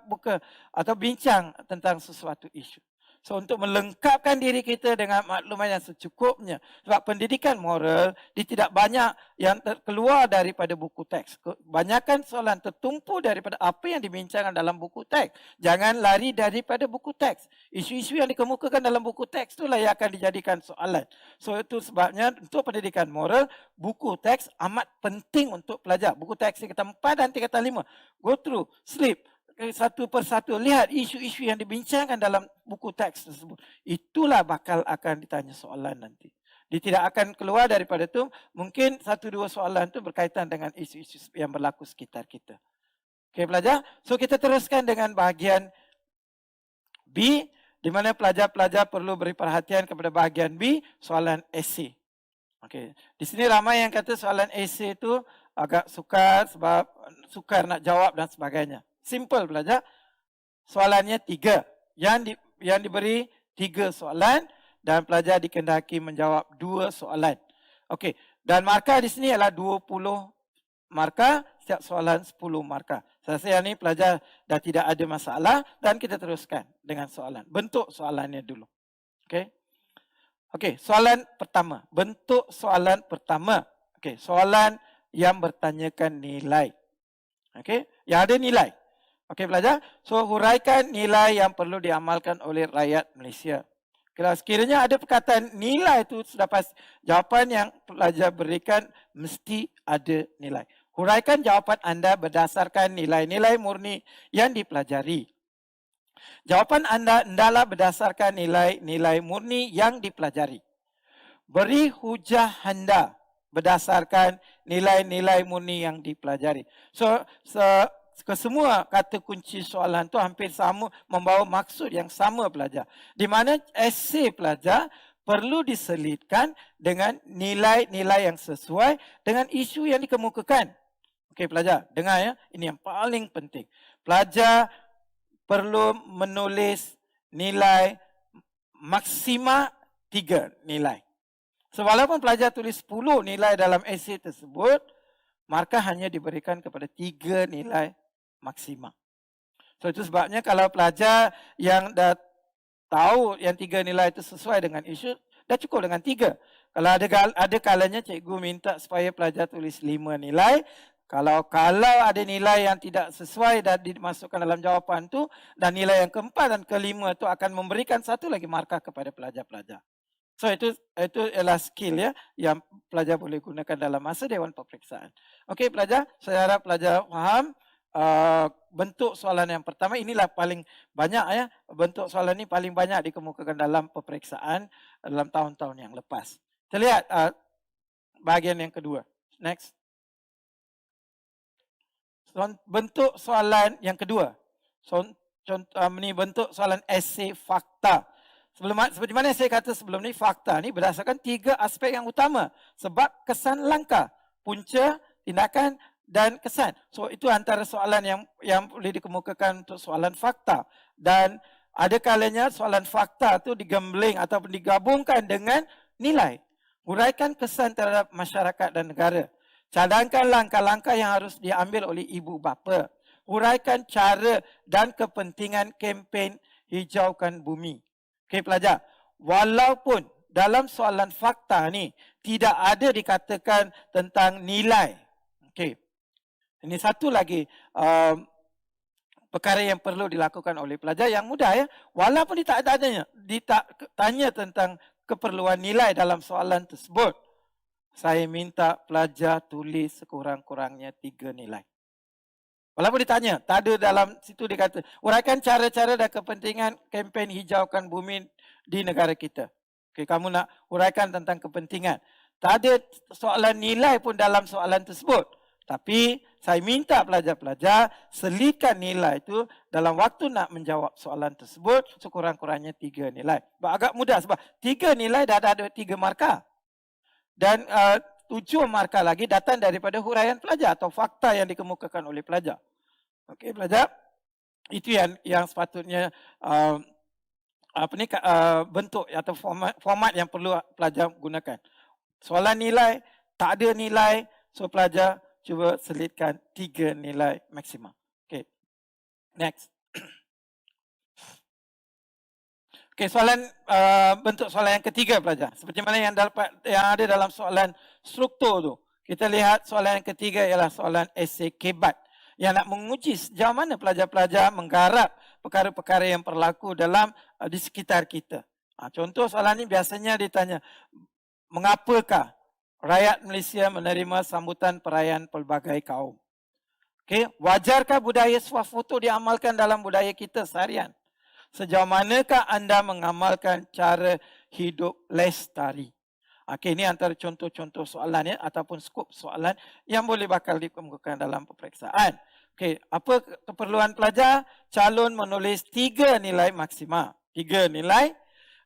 buka atau bincang tentang sesuatu isu. So untuk melengkapkan diri kita dengan maklumat yang secukupnya. Sebab pendidikan moral dia tidak banyak yang keluar daripada buku teks. Kebanyakan soalan tertumpu daripada apa yang dibincangkan dalam buku teks. Jangan lari daripada buku teks. Isu-isu yang dikemukakan dalam buku teks itulah yang akan dijadikan soalan. So itu sebabnya untuk pendidikan moral, buku teks amat penting untuk pelajar. Buku teks tingkatan 4 dan tingkatan 5. Go through, sleep. Satu persatu lihat isu-isu yang dibincangkan dalam buku teks tersebut. Itulah bakal akan ditanya soalan nanti. Dia tidak akan keluar daripada itu. Mungkin 1-2 soalan itu berkaitan dengan isu-isu yang berlaku sekitar kita. Okey pelajar. So kita teruskan dengan bahagian B, di mana pelajar-pelajar perlu beri perhatian kepada bahagian B, soalan esei. Okey. Di sini ramai yang kata soalan esei itu agak sukar sebab sukar nak jawab dan sebagainya. Simple pelajar. Soalannya 3. Yang diberi 3 soalan dan pelajar dikehendaki menjawab 2 soalan. Okey. Dan markah di sini adalah 20 markah, setiap soalan 10 markah. Saya rasa yang ini pelajar dah tidak ada masalah dan kita teruskan dengan soalan. Bentuk soalannya dulu. Okey. Okey, soalan pertama. Bentuk soalan pertama. Okey, soalan yang bertanyakan nilai. Okey, yang ada nilai. Okey pelajar, so huraikan nilai yang perlu diamalkan oleh rakyat Malaysia. Kalau sekiranya ada perkataan nilai itu sudah pasti, jawapan yang pelajar berikan mesti ada nilai. Huraikan jawapan anda berdasarkan nilai-nilai murni yang dipelajari. Jawapan anda hendaklah berdasarkan nilai-nilai murni yang dipelajari. beri hujah anda berdasarkan nilai-nilai murni yang dipelajari. So kesemua kata kunci soalan tu hampir sama, membawa maksud yang sama pelajar. Di mana esei pelajar perlu diselitkan dengan nilai-nilai yang sesuai dengan isu yang dikemukakan. Okey pelajar, dengar ya, ini yang paling penting. Pelajar perlu menulis nilai maksima 3 nilai. So, walaupun pelajar tulis 10 nilai dalam esei tersebut, markah hanya diberikan kepada 3 nilai maksima. So, itu sebabnya kalau pelajar yang dah tahu yang 3 nilai itu sesuai dengan isu, dah cukup dengan 3. Kalau ada kalanya cikgu minta supaya pelajar tulis 5 nilai. Kalau ada nilai yang tidak sesuai dan dimasukkan dalam jawapan tu, dan nilai yang keempat dan kelima tu akan memberikan satu lagi markah kepada pelajar-pelajar. So itu ialah skill ya yang pelajar boleh gunakan dalam masa Dewan Peperiksaan. Okey pelajar, saya harap pelajar faham bentuk soalan yang pertama. Inilah paling banyak ya, bentuk soalan ini paling banyak dikemukakan dalam peperiksaan dalam tahun-tahun yang lepas. Kita lihat bahagian yang kedua. Next. Bentuk soalan yang kedua. Ini bentuk soalan esei fakta. Seperti mana saya kata sebelum ni, fakta ni berdasarkan 3 aspek yang utama. Sebab, kesan, langkah, punca, tindakan dan kesan. So itu antara soalan yang boleh dikemukakan untuk soalan fakta. Dan ada kalanya soalan fakta tu digambling ataupun digabungkan dengan nilai. Huraikan kesan terhadap masyarakat dan negara. Cadangkan langkah-langkah yang harus diambil oleh ibu bapa. Huraikan cara dan kepentingan kempen hijaukan bumi. Okey pelajar, walaupun dalam soalan fakta ni tidak ada dikatakan tentang nilai. Okey. Ini satu lagi perkara yang perlu dilakukan oleh pelajar yang mudah ya. Walaupun ditanya tentang keperluan nilai dalam soalan tersebut, saya minta pelajar tulis sekurang-kurangnya 3 nilai. Walaupun ditanya, tak ada dalam situ dikata, uraikan cara-cara dan kepentingan kempen hijaukan bumi di negara kita. Okay, kamu nak uraikan tentang kepentingan. Tak ada soalan nilai pun dalam soalan tersebut. Tapi saya minta pelajar-pelajar selitkan nilai itu dalam waktu nak menjawab soalan tersebut sekurang-kurangnya 3 nilai. Agak mudah sebab 3 nilai dah ada 3 markah. Dan 7 markah lagi datang daripada huraian pelajar atau fakta yang dikemukakan oleh pelajar. Okey pelajar, itu yang sepatutnya bentuk atau format yang perlu pelajar gunakan. Soalan nilai, tak ada nilai, so pelajar cuba selitkan 3 nilai maksimum. Okey. Next. Okey, bentuk soalan yang ketiga pelajar. Seperti mana yang ada dalam soalan struktur tu. Kita lihat soalan yang ketiga ialah soalan esei kebat yang nak menguji sejauh mana pelajar-pelajar menggarap perkara-perkara yang berlaku di sekitar kita. Contoh soalan ini biasanya ditanya, mengapakah rakyat Malaysia menerima sambutan perayaan pelbagai kaum? Okey, wajarkah budaya swafoto diamalkan dalam budaya kita seharian? Sejauh manakah anda mengamalkan cara hidup lestari? Okey, ini antara contoh-contoh soalan ya, ataupun skop soalan yang boleh bakal dikemukakan dalam peperiksaan. Okey, apa keperluan pelajar? Calon menulis 3 nilai maksima. 3 nilai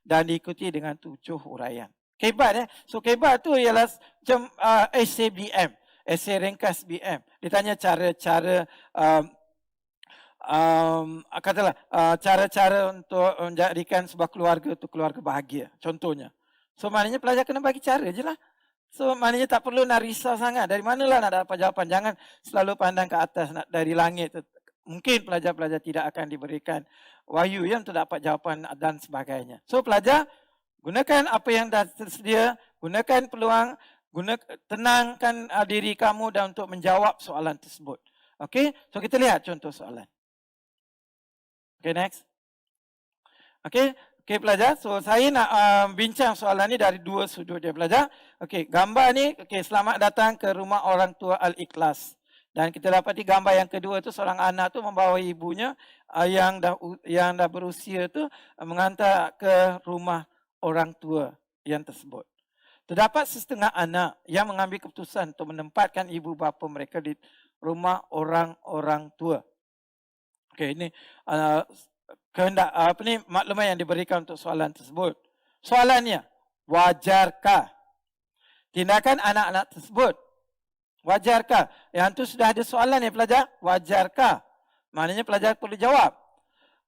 dan diikuti dengan 7 huraian. Kebat ya. So kebat tu ialah macam esei BM, esei ringkas BM. Ditanya cara-cara katalah cara-cara untuk menjadikan sebuah keluarga itu keluarga bahagia. Contohnya. So maknanya pelajar kena bagi cara je lah. So maknanya tak perlu nak risau sangat. Dari manalah nak dapat jawapan. Jangan selalu pandang ke atas dari langit. Mungkin pelajar-pelajar tidak akan diberikan wahyu yang untuk dapat jawapan dan sebagainya. So pelajar, gunakan apa yang dah tersedia. Gunakan peluang. Tenangkan diri kamu dan untuk menjawab soalan tersebut. Okey, so kita lihat contoh soalan. Okay, next. Okay pelajar. So saya nak bincang soalan ni dari 2 sudut dia pelajar. Okay, gambar ni, selamat datang ke rumah orang tua Al-Ikhlas. Dan kita dapati gambar yang kedua tu seorang anak tu membawa ibunya yang dah berusia tu mengantar ke rumah orang tua yang tersebut. Terdapat setengah anak yang mengambil keputusan untuk menempatkan ibu bapa mereka di rumah orang-orang tua. Okey, ini kehendak maklumat yang diberikan untuk soalan tersebut. Soalannya, wajarkah tindakan anak-anak tersebut? Wajarkah? Yang tu sudah ada soalan ya pelajar. Wajarkah? Maknanya pelajar perlu jawab.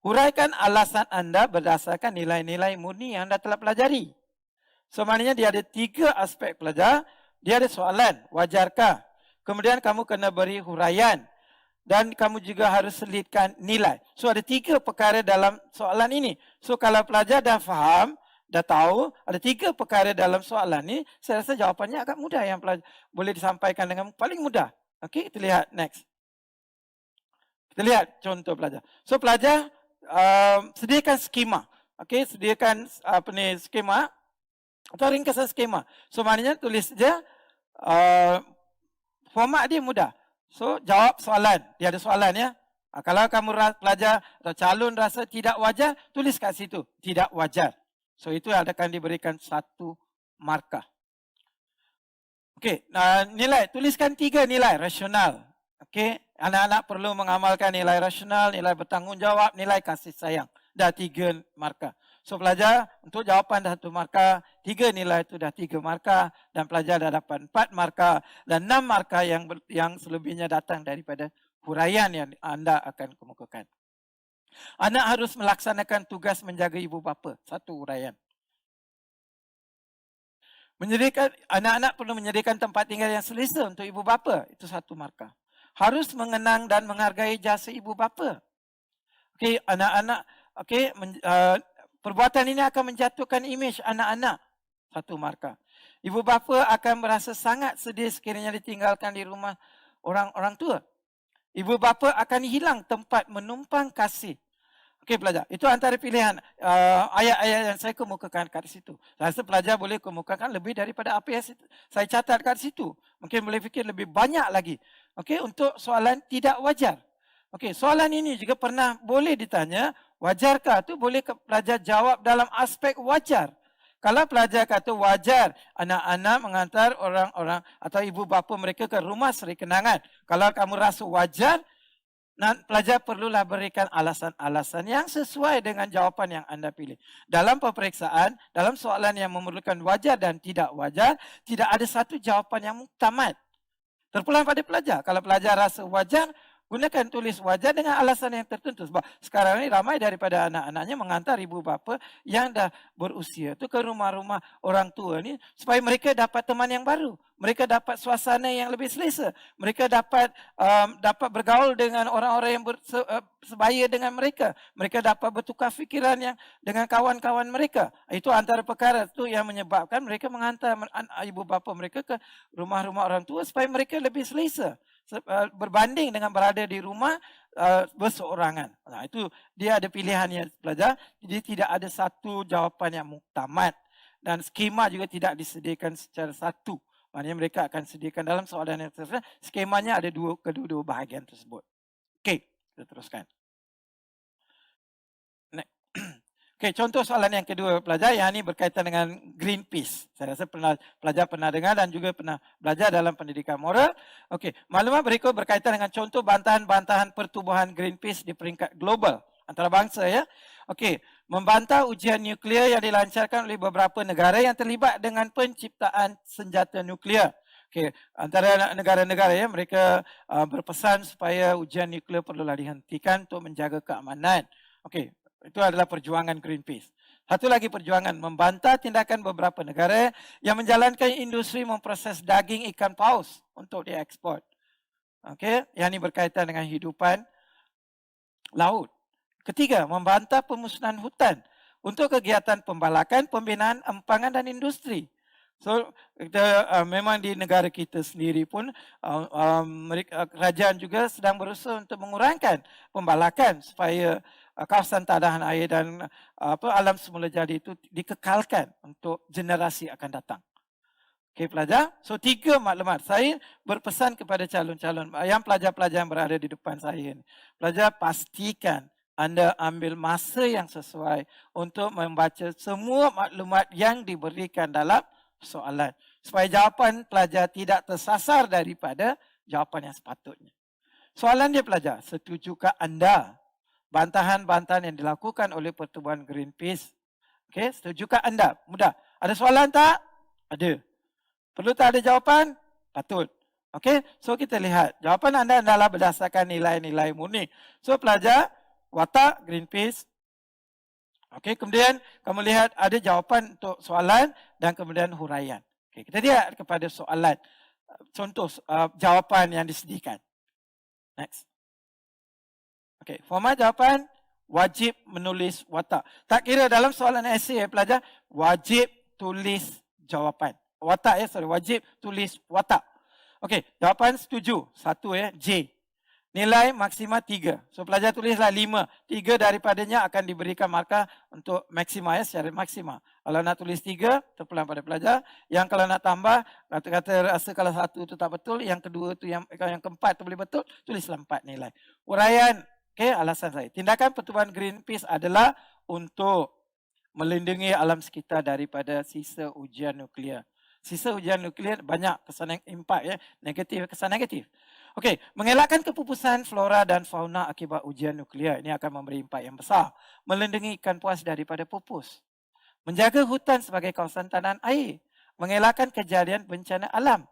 Huraikan alasan anda berdasarkan nilai-nilai murni yang anda telah pelajari. So maknanya dia ada 3 aspek pelajar. Dia ada soalan, wajarkah? Kemudian kamu kena beri huraian. Dan kamu juga harus selitkan nilai. So ada 3 perkara dalam soalan ini. So kalau pelajar dah faham, dah tahu, ada 3 perkara dalam soalan ini, saya rasa jawapannya agak mudah yang pelajar boleh disampaikan dengan paling mudah. Okey, kita lihat next. Kita lihat contoh pelajar. So pelajar sediakan skema. Okey, sediakan skema atau ringkasan skema. So maknanya tulis saja, format dia mudah. So jawab soalan. Dia ada soalan ya. Kalau kamu pelajar atau calon rasa tidak wajar, tulis kat situ, tidak wajar. So itu akan diberikan 1 markah. Okey, nilai, tuliskan 3 nilai rasional. Okey, anak-anak perlu mengamalkan nilai rasional, nilai bertanggungjawab, nilai kasih sayang. Dah 3 markah. So pelajar untuk jawapan dah 1 markah, 3 nilai itu dah 3 markah dan pelajar dah dapat 4 markah dan 6 markah yang selebihnya datang daripada huraian yang anda akan kemukakan. Anak harus melaksanakan tugas menjaga ibu bapa, 1 huraian. Anak-anak perlu menyediakan tempat tinggal yang selesa untuk ibu bapa, itu 1 markah. Harus mengenang dan menghargai jasa ibu bapa. Okey, anak-anak, perbuatan ini akan menjatuhkan imej anak-anak, 1 markah. Ibu bapa akan merasa sangat sedih sekiranya ditinggalkan di rumah orang tua. Ibu bapa akan hilang tempat menumpang kasih. Okey pelajar, itu antara pilihan ayat-ayat yang saya kemukakan kat situ. Saya rasa pelajar boleh kemukakan lebih daripada apa yang saya catat kat situ. Mungkin boleh fikir lebih banyak lagi. Okey, untuk soalan tidak wajar. Okey, soalan ini juga pernah boleh ditanya, wajarkah? Tu boleh pelajar jawab dalam aspek wajar. Kalau pelajar kata wajar, anak-anak mengantar orang-orang atau ibu bapa mereka ke rumah seri kenangan. Kalau kamu rasa wajar, pelajar perlulah berikan alasan-alasan yang sesuai dengan jawapan yang anda pilih. Dalam peperiksaan, dalam soalan yang memerlukan wajar dan tidak wajar, tidak ada satu jawapan yang muktamad. Terpulang pada pelajar. Kalau pelajar rasa wajar, gunakan tulis wajar dengan alasan yang tertentu. Sebab sekarang ini ramai daripada anak-anaknya mengantar ibu bapa yang dah berusia tu ke rumah-rumah orang tua ni supaya mereka dapat teman yang baru. Mereka dapat suasana yang lebih selesa. Mereka dapat bergaul dengan orang-orang yang sebaya dengan mereka. Mereka dapat bertukar fikiran dengan kawan-kawan mereka. Itu antara perkara tu yang menyebabkan mereka mengantar ibu bapa mereka ke rumah-rumah orang tua supaya mereka lebih selesa. Berbanding dengan berada di rumah berseorangan. Itu dia ada pilihannya pelajar. Jadi tidak ada satu jawapan yang muktamad. Dan skema juga tidak disediakan secara satu. Maknanya mereka akan sediakan dalam soalan yang tersebut. Skemanya ada kedua-dua bahagian tersebut. Okey, kita teruskan. Okey, contoh soalan yang kedua pelajar, yang ini berkaitan dengan Greenpeace. Saya rasa pelajar pernah dengar dan juga pernah belajar dalam pendidikan moral. Okey, maklumat berikut berkaitan dengan contoh bantahan-bantahan pertubuhan Greenpeace di peringkat global antarabangsa ya. Okey, membantah ujian nuklear yang dilancarkan oleh beberapa negara yang terlibat dengan penciptaan senjata nuklear. Okey, antara negara-negara ya, mereka berpesan supaya ujian nuklear perlulah dihentikan untuk menjaga keamanan. Okey, itu adalah perjuangan Greenpeace. Satu lagi perjuangan membantah tindakan beberapa negara yang menjalankan industri memproses daging ikan paus untuk diekspor. Okey, yang ini berkaitan dengan hidupan laut. Ketiga, membantah pemusnahan hutan untuk kegiatan pembalakan, pembinaan, empangan dan industri. So, memang di negara kita sendiri pun kerajaan juga sedang berusaha untuk mengurangkan pembalakan supaya kawasan tadahan air dan alam semula jadi itu dikekalkan untuk generasi akan datang. Okey pelajar, so 3 maklumat. Saya berpesan kepada calon-calon yang pelajar-pelajar yang berada di depan saya ini. Pelajar pastikan anda ambil masa yang sesuai untuk membaca semua maklumat yang diberikan dalam soalan. Supaya jawapan pelajar tidak tersasar daripada jawapan yang sepatutnya. Soalan dia pelajar, setujukah anda bantahan-bantahan yang dilakukan oleh Pertubuhan Greenpeace? Okey, setujukah anda? Mudah. Ada soalan tak? Ada. Perlu tak ada jawapan? Patut. Okey, so kita lihat. Jawapan anda adalah berdasarkan nilai-nilai murni. So pelajar, watak Greenpeace. Okey, kemudian kamu lihat ada jawapan untuk soalan dan kemudian huraian. Okey, kita lihat kepada soalan. Contoh jawapan yang disediakan. Next. Okey, format jawapan wajib menulis watak. Tak kira dalam soalan esei pelajar wajib tulis jawapan. Watak wajib tulis watak. Okey, jawapan setuju. 1 J. Nilai maksima 3. So pelajar tulislah 5. 3 daripadanya akan diberikan markah untuk maksima secara maksima. Kalau nak tulis 3, terpulang pada pelajar. Yang kalau nak tambah, kata-kata rasa kalau 1 tu tak betul, yang kedua tu yang keempat tu boleh betul, tulislah 4 nilai. Uraian, okey, alasan saya. Tindakan Pertubuhan Greenpeace adalah untuk melindungi alam sekitar daripada sisa ujian nuklear. Sisa ujian nuklear banyak kesan impak negatif, kesan negatif. Okey, mengelakkan kepupusan flora dan fauna akibat ujian nuklear ini akan memberi impak yang besar. Melindungi ikan puas daripada pupus. Menjaga hutan sebagai kawasan tanan air. Mengelakkan kejadian bencana alam.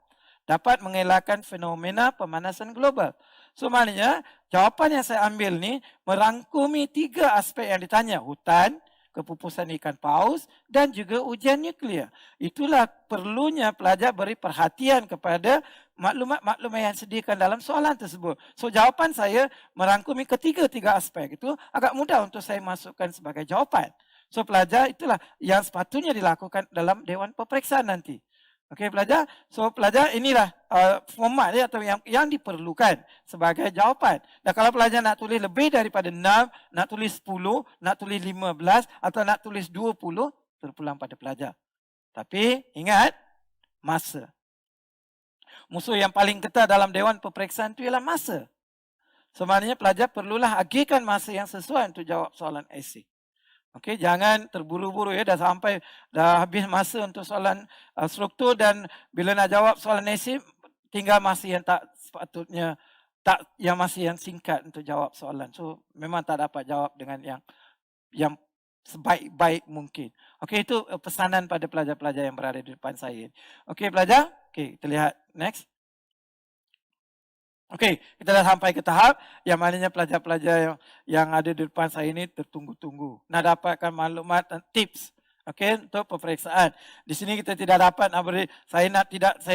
Dapat mengelakkan fenomena pemanasan global. So maknanya jawapan yang saya ambil ni merangkumi 3 aspek yang ditanya. Hutan, kepupusan ikan paus dan juga ujian nuklear. Itulah perlunya pelajar beri perhatian kepada maklumat-maklumat yang disediakan dalam soalan tersebut. So jawapan saya merangkumi ketiga-tiga aspek itu agak mudah untuk saya masukkan sebagai jawapan. So pelajar itulah yang sepatutnya dilakukan dalam Dewan Peperiksaan nanti. Okey pelajar, so pelajar inilah format atau yang diperlukan sebagai jawapan. Dan kalau pelajar nak tulis lebih daripada 6, nak tulis 10, nak tulis 15 atau nak tulis 20, terpulang pada pelajar. Tapi ingat, masa. Musuh yang paling ketat dalam Dewan Peperiksaan itu ialah masa. Sebenarnya pelajar perlulah agihkan masa yang sesuai untuk jawab soalan esei. Okey, jangan terburu-buru dah habis masa untuk soalan struktur dan bila nak jawab soalan esei tinggal masa yang tak sepatutnya masih yang singkat untuk jawab soalan. So memang tak dapat jawab dengan yang sebaik-baik mungkin. Okey, itu pesanan pada pelajar-pelajar yang berada di depan saya. Okey pelajar, okey kita lihat next. Okey, kita dah sampai ke tahap yang maknanya pelajar-pelajar yang ada di depan saya ini tertunggu-tunggu. Nak dapatkan maklumat dan tips untuk peperiksaan. Di sini kita tidak dapat saya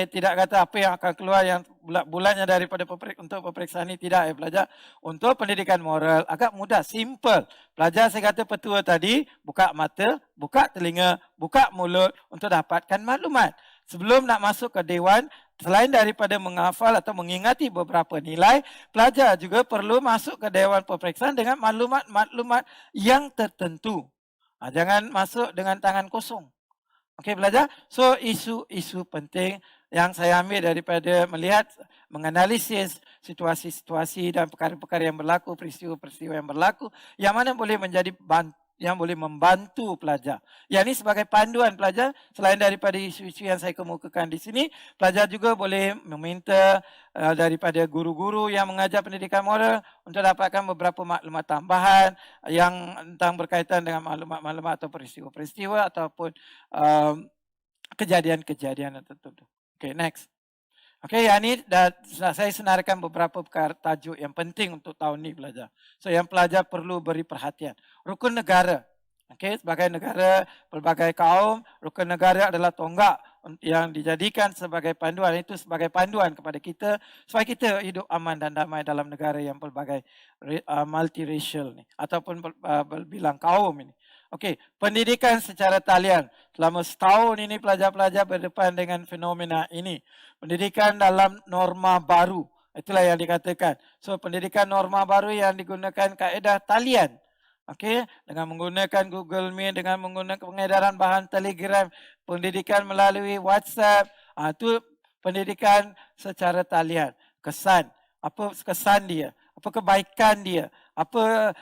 tidak kata apa yang akan keluar yang bulat-bulatnya daripada untuk peperiksaan ini tidak pelajar. Untuk pendidikan moral agak mudah, simple. Pelajar saya kata petua tadi, buka mata, buka telinga, buka mulut untuk dapatkan maklumat. Sebelum nak masuk ke dewan, selain daripada menghafal atau mengingati beberapa nilai, pelajar juga perlu masuk ke Dewan Peperiksaan dengan maklumat-maklumat yang tertentu. Jangan masuk dengan tangan kosong. Okey pelajar, so isu-isu penting yang saya ambil daripada melihat, menganalisis situasi-situasi dan perkara-perkara yang berlaku, peristiwa-peristiwa yang berlaku, yang mana boleh menjadi yang boleh membantu pelajar. Yang ini sebagai panduan pelajar, selain daripada isu-isu yang saya kemukakan di sini, pelajar juga boleh meminta daripada guru-guru yang mengajar pendidikan moral untuk dapatkan beberapa maklumat tambahan yang tentang berkaitan dengan maklumat-maklumat atau peristiwa-peristiwa ataupun kejadian-kejadian tertentu. Okay, next. Okey, yang ini saya senarkan beberapa perkara tajuk yang penting untuk tahun ini pelajar. So yang pelajar perlu beri perhatian. Rukun negara. Okey, sebagai negara pelbagai kaum, rukun negara adalah tonggak yang dijadikan sebagai panduan. Itu sebagai panduan kepada kita supaya kita hidup aman dan damai dalam negara yang pelbagai multiracial ni ataupun berbilang kaum ini. Okey, pendidikan secara talian. Selama setahun ini pelajar-pelajar berdepan dengan fenomena ini. Pendidikan dalam norma baru. Itulah yang dikatakan. So, pendidikan norma baru yang digunakan kaedah talian. Okey, dengan menggunakan Google Meet, dengan menggunakan pengedaran bahan Telegram, pendidikan melalui WhatsApp. Itu pendidikan secara talian. Kesan. Apa kesan dia? Apa kebaikan dia? apa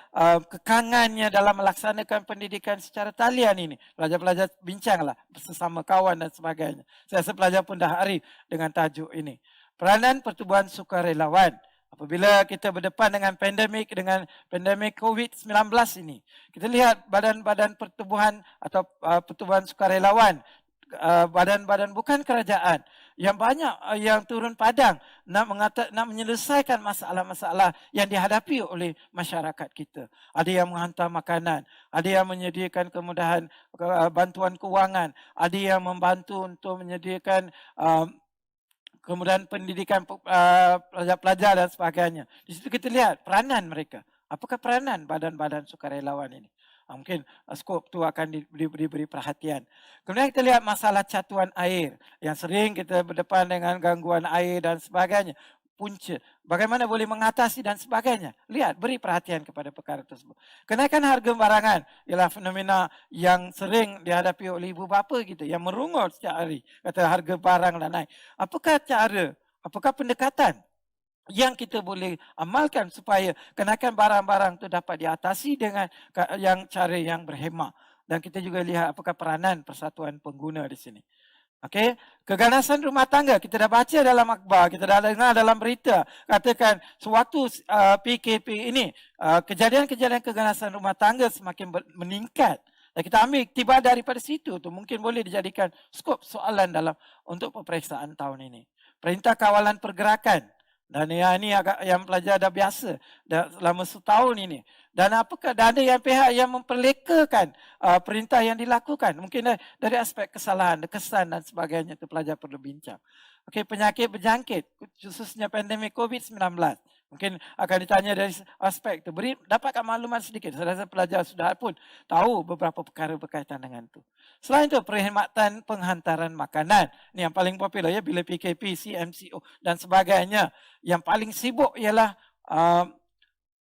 kekangannya dalam melaksanakan pendidikan secara talian ini. Pelajar-pelajar bincanglah bersama kawan dan sebagainya. Saya rasa pelajar pun dah arif dengan tajuk ini. Peranan pertubuhan sukarelawan. Apabila kita berdepan dengan pandemik COVID-19 ini, kita lihat badan-badan pertubuhan atau pertubuhan sukarelawan, badan-badan bukan kerajaan yang banyak yang turun padang nak menyelesaikan masalah-masalah yang dihadapi oleh masyarakat kita. Ada yang menghantar makanan, ada yang menyediakan kemudahan bantuan kewangan, ada yang membantu untuk menyediakan kemudahan pendidikan pelajar-pelajar dan sebagainya. Di situ kita lihat peranan mereka. Apakah peranan badan-badan sukarelawan ini? Mungkin skop tu akan diberi perhatian. Kemudian kita lihat masalah catuan air. Yang sering kita berdepan dengan gangguan air dan sebagainya. Punca. Bagaimana boleh mengatasi dan sebagainya. Lihat, beri perhatian kepada perkara tersebut. Kenaikan harga barangan ialah fenomena yang sering dihadapi oleh ibu bapa kita. Yang merungut setiap hari. Kata harga barang dah naik. Apakah cara, apakah pendekatan yang kita boleh amalkan supaya kenaikan barang-barang itu dapat diatasi dengan cara yang berhemah. Dan kita juga lihat apakah peranan persatuan pengguna di sini. Okey, keganasan rumah tangga kita dah baca dalam akhbar, kita dah dengar dalam berita katakan sewaktu PKP ini kejadian-kejadian keganasan rumah tangga semakin meningkat. Dan kita ambil tiba daripada situ tu mungkin boleh dijadikan skop soalan dalam untuk peperiksaan tahun ini. Perintah kawalan pergerakan. Dan ini agak yang pelajar dah biasa dah selama setahun ini. Dan apakah ada yang pihak yang memperlekakan perintah yang dilakukan? Mungkin dari aspek kesalahan, kesan dan sebagainya itu pelajar perlu bincang. Okey, penyakit berjangkit khususnya pandemik COVID-19. Mungkin akan ditanya dari aspek itu. Dapatkan maklumat sedikit. Saya rasa pelajar sudah pun tahu beberapa perkara berkaitan dengan itu. Selain itu, perkhidmatan penghantaran makanan. Ini yang paling popular ya bila PKP, CMCO dan sebagainya. Yang paling sibuk ialah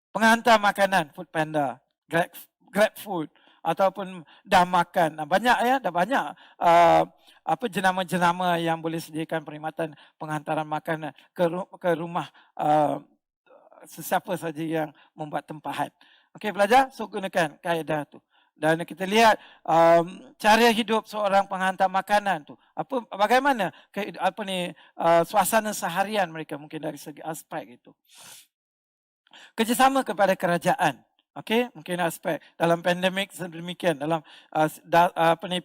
penghantar makanan, Food Panda, Grab Food ataupun dah makan. Banyak ya, dah banyak jenama-jenama yang boleh sediakan perkhidmatan penghantaran makanan ke rumah sesiapa saja yang membuat tempahan. Okey pelajar, so gunakan kaedah tu. Dan kita lihat cara hidup seorang penghantar makanan tu. Bagaimana suasana seharian mereka mungkin dari segi aspek itu. Kerjasama kepada kerajaan. Okey, mungkin aspek dalam pandemik sedemikian, dalam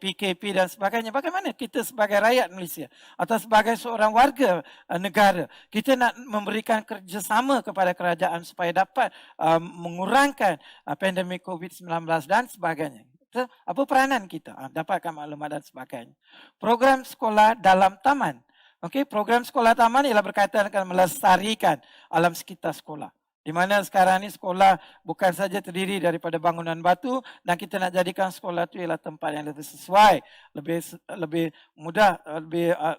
PKP dan sebagainya. Bagaimana kita sebagai rakyat Malaysia atau sebagai seorang warga negara, kita nak memberikan kerjasama kepada kerajaan supaya dapat mengurangkan pandemik COVID-19 dan sebagainya. Apa peranan kita? Dapatkan maklumat dan sebagainya. Program sekolah dalam taman. Okey, program sekolah taman ialah berkaitan dengan melestarikan alam sekitar sekolah. Di mana sekarang ni sekolah bukan saja terdiri daripada bangunan batu dan kita nak jadikan sekolah tu ialah tempat yang lebih sesuai, lebih mudah,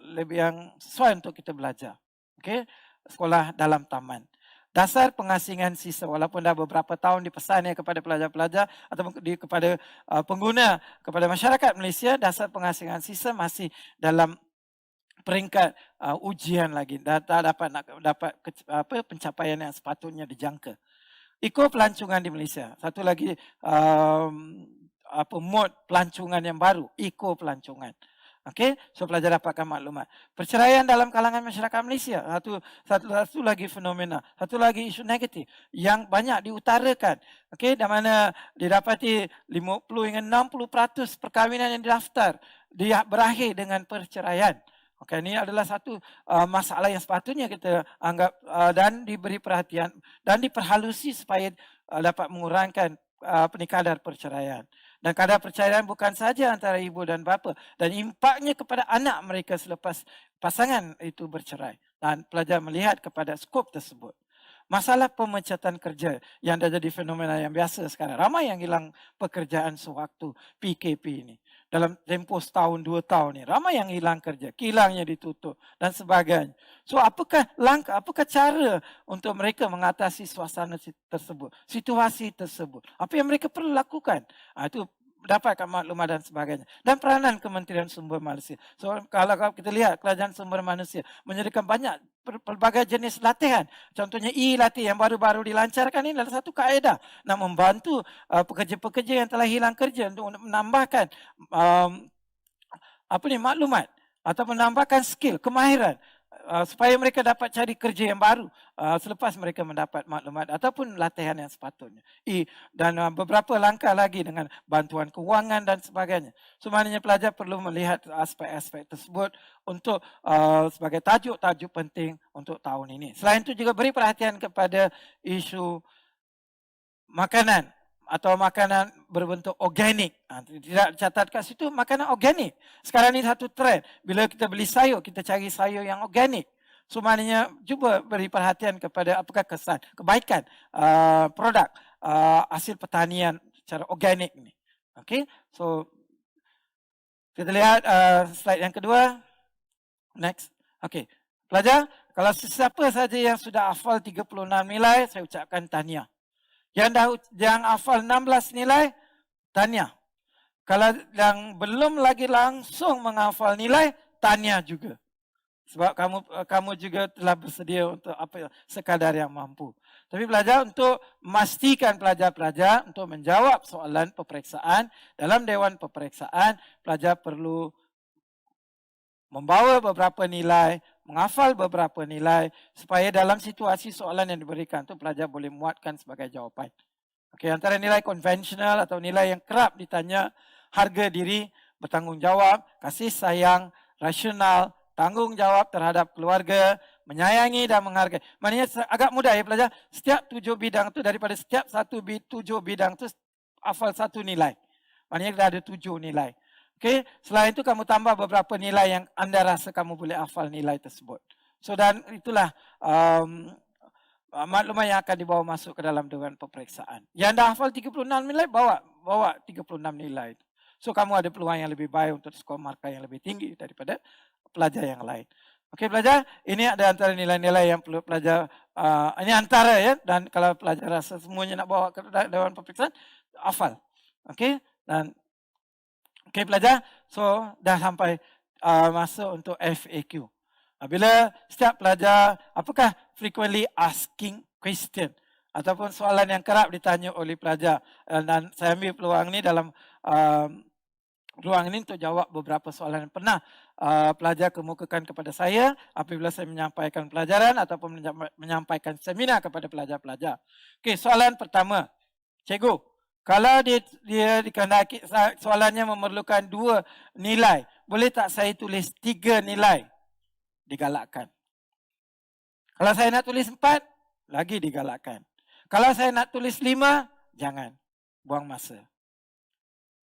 lebih yang sesuai untuk kita belajar. Okey, sekolah dalam taman. Dasar pengasingan sisa walaupun dah beberapa tahun dipesan kepada pelajar-pelajar ataupun kepada pengguna, kepada masyarakat Malaysia, dasar pengasingan sisa masih dalam peringkat ujian lagi, tak dapat pencapaian yang sepatutnya dijangka. Iko pelancongan di Malaysia. Satu lagi mod pelancongan yang baru, iko pelancongan. Okey, so pelajar dapatkan maklumat. Perceraian dalam kalangan masyarakat Malaysia, satu lagi fenomena, satu lagi isu negatif yang banyak diutarakan. Okey, di mana didapati 50 hingga 60% perkahwinan yang didaftar berakhir dengan perceraian. Okey, ini adalah satu masalah yang sepatutnya kita anggap dan diberi perhatian dan diperhalusi supaya dapat mengurangkan kadar perceraian. Dan kadar perceraian bukan saja antara ibu dan bapa dan impaknya kepada anak mereka selepas pasangan itu bercerai. Dan pelajar melihat kepada skop tersebut. Masalah pemecatan kerja yang dah jadi fenomena yang biasa sekarang. Ramai yang hilang pekerjaan sewaktu PKP ini. Dalam tempoh setahun, 2 tahun ni. Ramai yang hilang kerja. Kilangnya ditutup dan sebagainya. So apakah cara untuk mereka mengatasi suasana tersebut. Situasi tersebut. Apa yang mereka perlu lakukan. Itu dapatkan maklumat dan sebagainya. Dan peranan Kementerian Sumber Manusia. So kalau kita lihat Kerajaan Sumber Manusia menyediakan banyak pelbagai jenis latihan. Contohnya e-latih yang baru-baru dilancarkan ini adalah satu kaedah nak membantu pekerja-pekerja yang telah hilang kerja untuk menambahkan maklumat atau menambahkan skill, kemahiran supaya mereka dapat cari kerja yang baru selepas mereka mendapat maklumat ataupun latihan yang sepatutnya. Dan beberapa langkah lagi dengan bantuan kewangan dan sebagainya. So maknanya pelajar perlu melihat aspek-aspek tersebut untuk sebagai tajuk-tajuk penting untuk tahun ini. Selain itu juga beri perhatian kepada isu makanan atau makanan berbentuk organik. Tidak dicatat kat situ makanan organik. Sekarang ni satu trend. Bila kita beli sayur, kita cari sayur yang organik. So maknanya cuba beri perhatian kepada apakah kesan, kebaikan produk hasil pertanian secara organik ni. Okay, so kita lihat slide yang kedua. Next. Okay, pelajar, kalau sesiapa saja yang sudah hafal 36 nilai, saya ucapkan tahniah. Yang hafal 16 nilai, tahniah. Kalau yang belum lagi langsung menghafal nilai, tahniah juga. Sebab kamu juga telah bersedia untuk sekadar yang mampu. Tapi pelajar, untuk memastikan pelajar-pelajar untuk menjawab soalan peperiksaan, dalam Dewan Peperiksaan, pelajar perlu membawa beberapa nilai, menghafal beberapa nilai supaya dalam situasi soalan yang diberikan itu pelajar boleh muatkan sebagai jawapan. Okey, antara nilai konvensional atau nilai yang kerap ditanya, harga diri, bertanggungjawab, kasih sayang, rasional, tanggungjawab terhadap keluarga, menyayangi dan menghargai. Maknanya agak mudah ya pelajar. Setiap 7 bidang itu, daripada setiap 7 bidang itu hafal 1 nilai. Maknanya dah ada 7 nilai. Okay. Selain itu kamu tambah beberapa nilai yang anda rasa kamu boleh hafal nilai tersebut. So dan itulah maklumat yang akan dibawa masuk ke dalam Dewan Peperiksaan. Yang dah hafal 36 nilai, bawa 36 nilai. So kamu ada peluang yang lebih baik untuk skor markah yang lebih tinggi daripada pelajar yang lain. Okey pelajar, ini ada antara nilai-nilai yang perlu pelajar, ini antara ya, dan kalau pelajar rasa semuanya nak bawa ke Dewan Peperiksaan, hafal. Okey, dan okey pelajar, so dah sampai masuk untuk FAQ. Bila setiap pelajar, apakah frequently asking question ataupun soalan yang kerap ditanya oleh pelajar, dan saya ambil peluang ni dalam ruang ini untuk jawab beberapa soalan yang pernah pelajar kemukakan kepada saya apabila saya menyampaikan pelajaran ataupun menyampaikan seminar kepada pelajar-pelajar. Okey, soalan pertama. Cikgu, kalau dia dikehendaki soalannya memerlukan 2 nilai, boleh tak saya tulis 3 nilai? Digalakkan. Kalau saya nak tulis 4, lagi digalakkan. Kalau saya nak tulis 5, jangan. Buang masa.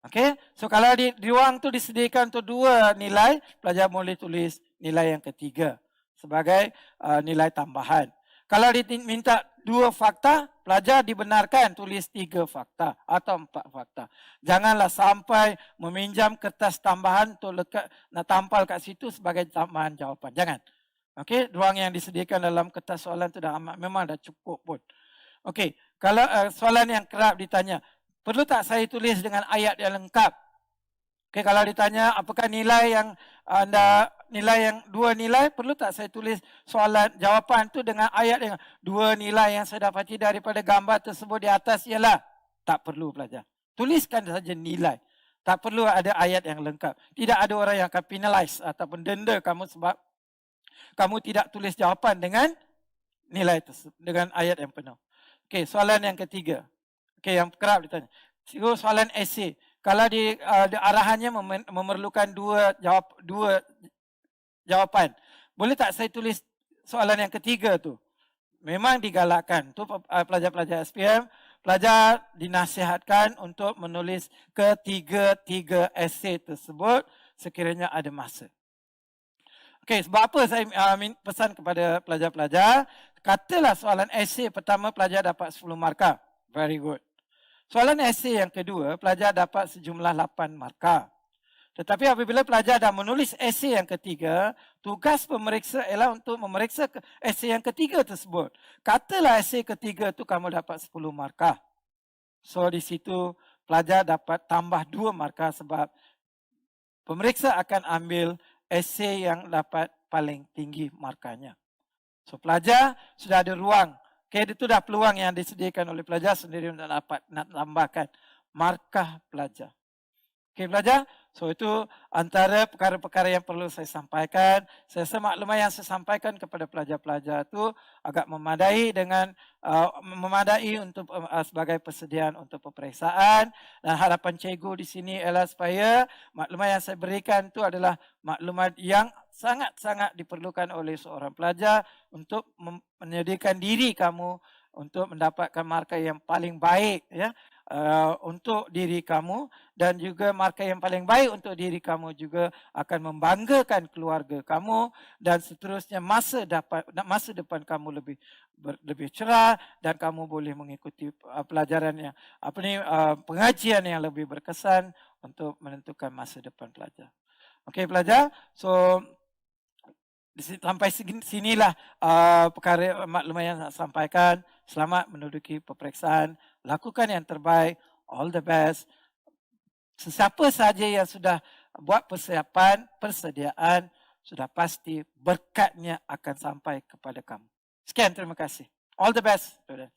Okey, so kalau di ruang tu disediakan untuk 2 nilai, pelajar boleh tulis nilai yang ketiga sebagai nilai tambahan. Kalau diminta 2 fakta, pelajar dibenarkan tulis 3 fakta atau 4 fakta. Janganlah sampai meminjam kertas tambahan untuk nak tampal kat situ sebagai tambahan jawapan. Jangan. Okey, ruang yang disediakan dalam kertas soalan tu memang dah cukup pun. Okey, kalau soalan yang kerap ditanya, perlu tak saya tulis dengan ayat yang lengkap? Okay, kalau ditanya apakah nilai yang anda yang 2 nilai, perlu tak saya tulis soalan jawapan tu dengan ayat yang 2 nilai yang saya dapati daripada gambar tersebut di atas ialah? Tak perlu pelajar. Tuliskan saja nilai. Tak perlu ada ayat yang lengkap. Tidak ada orang yang akan penalize ataupun denda kamu sebab kamu tidak tulis jawapan dengan nilai tersebut, dengan ayat yang penuh. Okay, soalan yang ketiga. Okay, yang kerap ditanya. Soalan esei. Kalau arahannya memerlukan 2 jawapan. Boleh tak saya tulis soalan yang ketiga tu? Memang digalakkan. Tu pelajar-pelajar SPM, pelajar dinasihatkan untuk menulis ketiga-tiga esei tersebut sekiranya ada masa. Okey, sebab apa saya pesan kepada pelajar-pelajar? Katalah soalan esei pertama pelajar dapat 10 markah. Very good. Soalan esei yang kedua, pelajar dapat sejumlah 8 markah. Tetapi apabila pelajar dah menulis esei yang ketiga, tugas pemeriksa ialah untuk memeriksa esei yang ketiga tersebut. Katalah esei ketiga tu kamu dapat 10 markah. So di situ pelajar dapat tambah 2 markah sebab pemeriksa akan ambil esei yang dapat paling tinggi markahnya. So pelajar sudah ada ruang. Okay, itu dah peluang yang disediakan oleh pelajar sendiri untuk dapat nak tambahkan markah pelajar. Okay pelajar, so itu antara perkara-perkara yang perlu saya sampaikan. Saya rasa maklumat yang saya sampaikan kepada pelajar-pelajar itu agak memadai dengan memadai untuk sebagai persediaan untuk peperiksaan, dan harapan cikgu di sini ialah supaya maklumat yang saya berikan itu adalah maklumat yang sangat-sangat diperlukan oleh seorang pelajar untuk menyediakan diri kamu untuk mendapatkan markah yang paling baik, ya. Untuk diri kamu, dan juga markah yang paling baik untuk diri kamu juga akan membanggakan keluarga kamu, dan seterusnya masa depan kamu lebih cerah, dan kamu boleh mengikuti pelajaran yang pengajian yang lebih berkesan untuk menentukan masa depan pelajar. Okey pelajar, so sampai sinilah perkara maklumat yang saya sampaikan. Selamat menduduki peperiksaan. Lakukan yang terbaik. All the best. Sesiapa saja yang sudah buat persiapan, persediaan, sudah pasti berkatnya akan sampai kepada kamu. Sekian, terima kasih. All the best, students.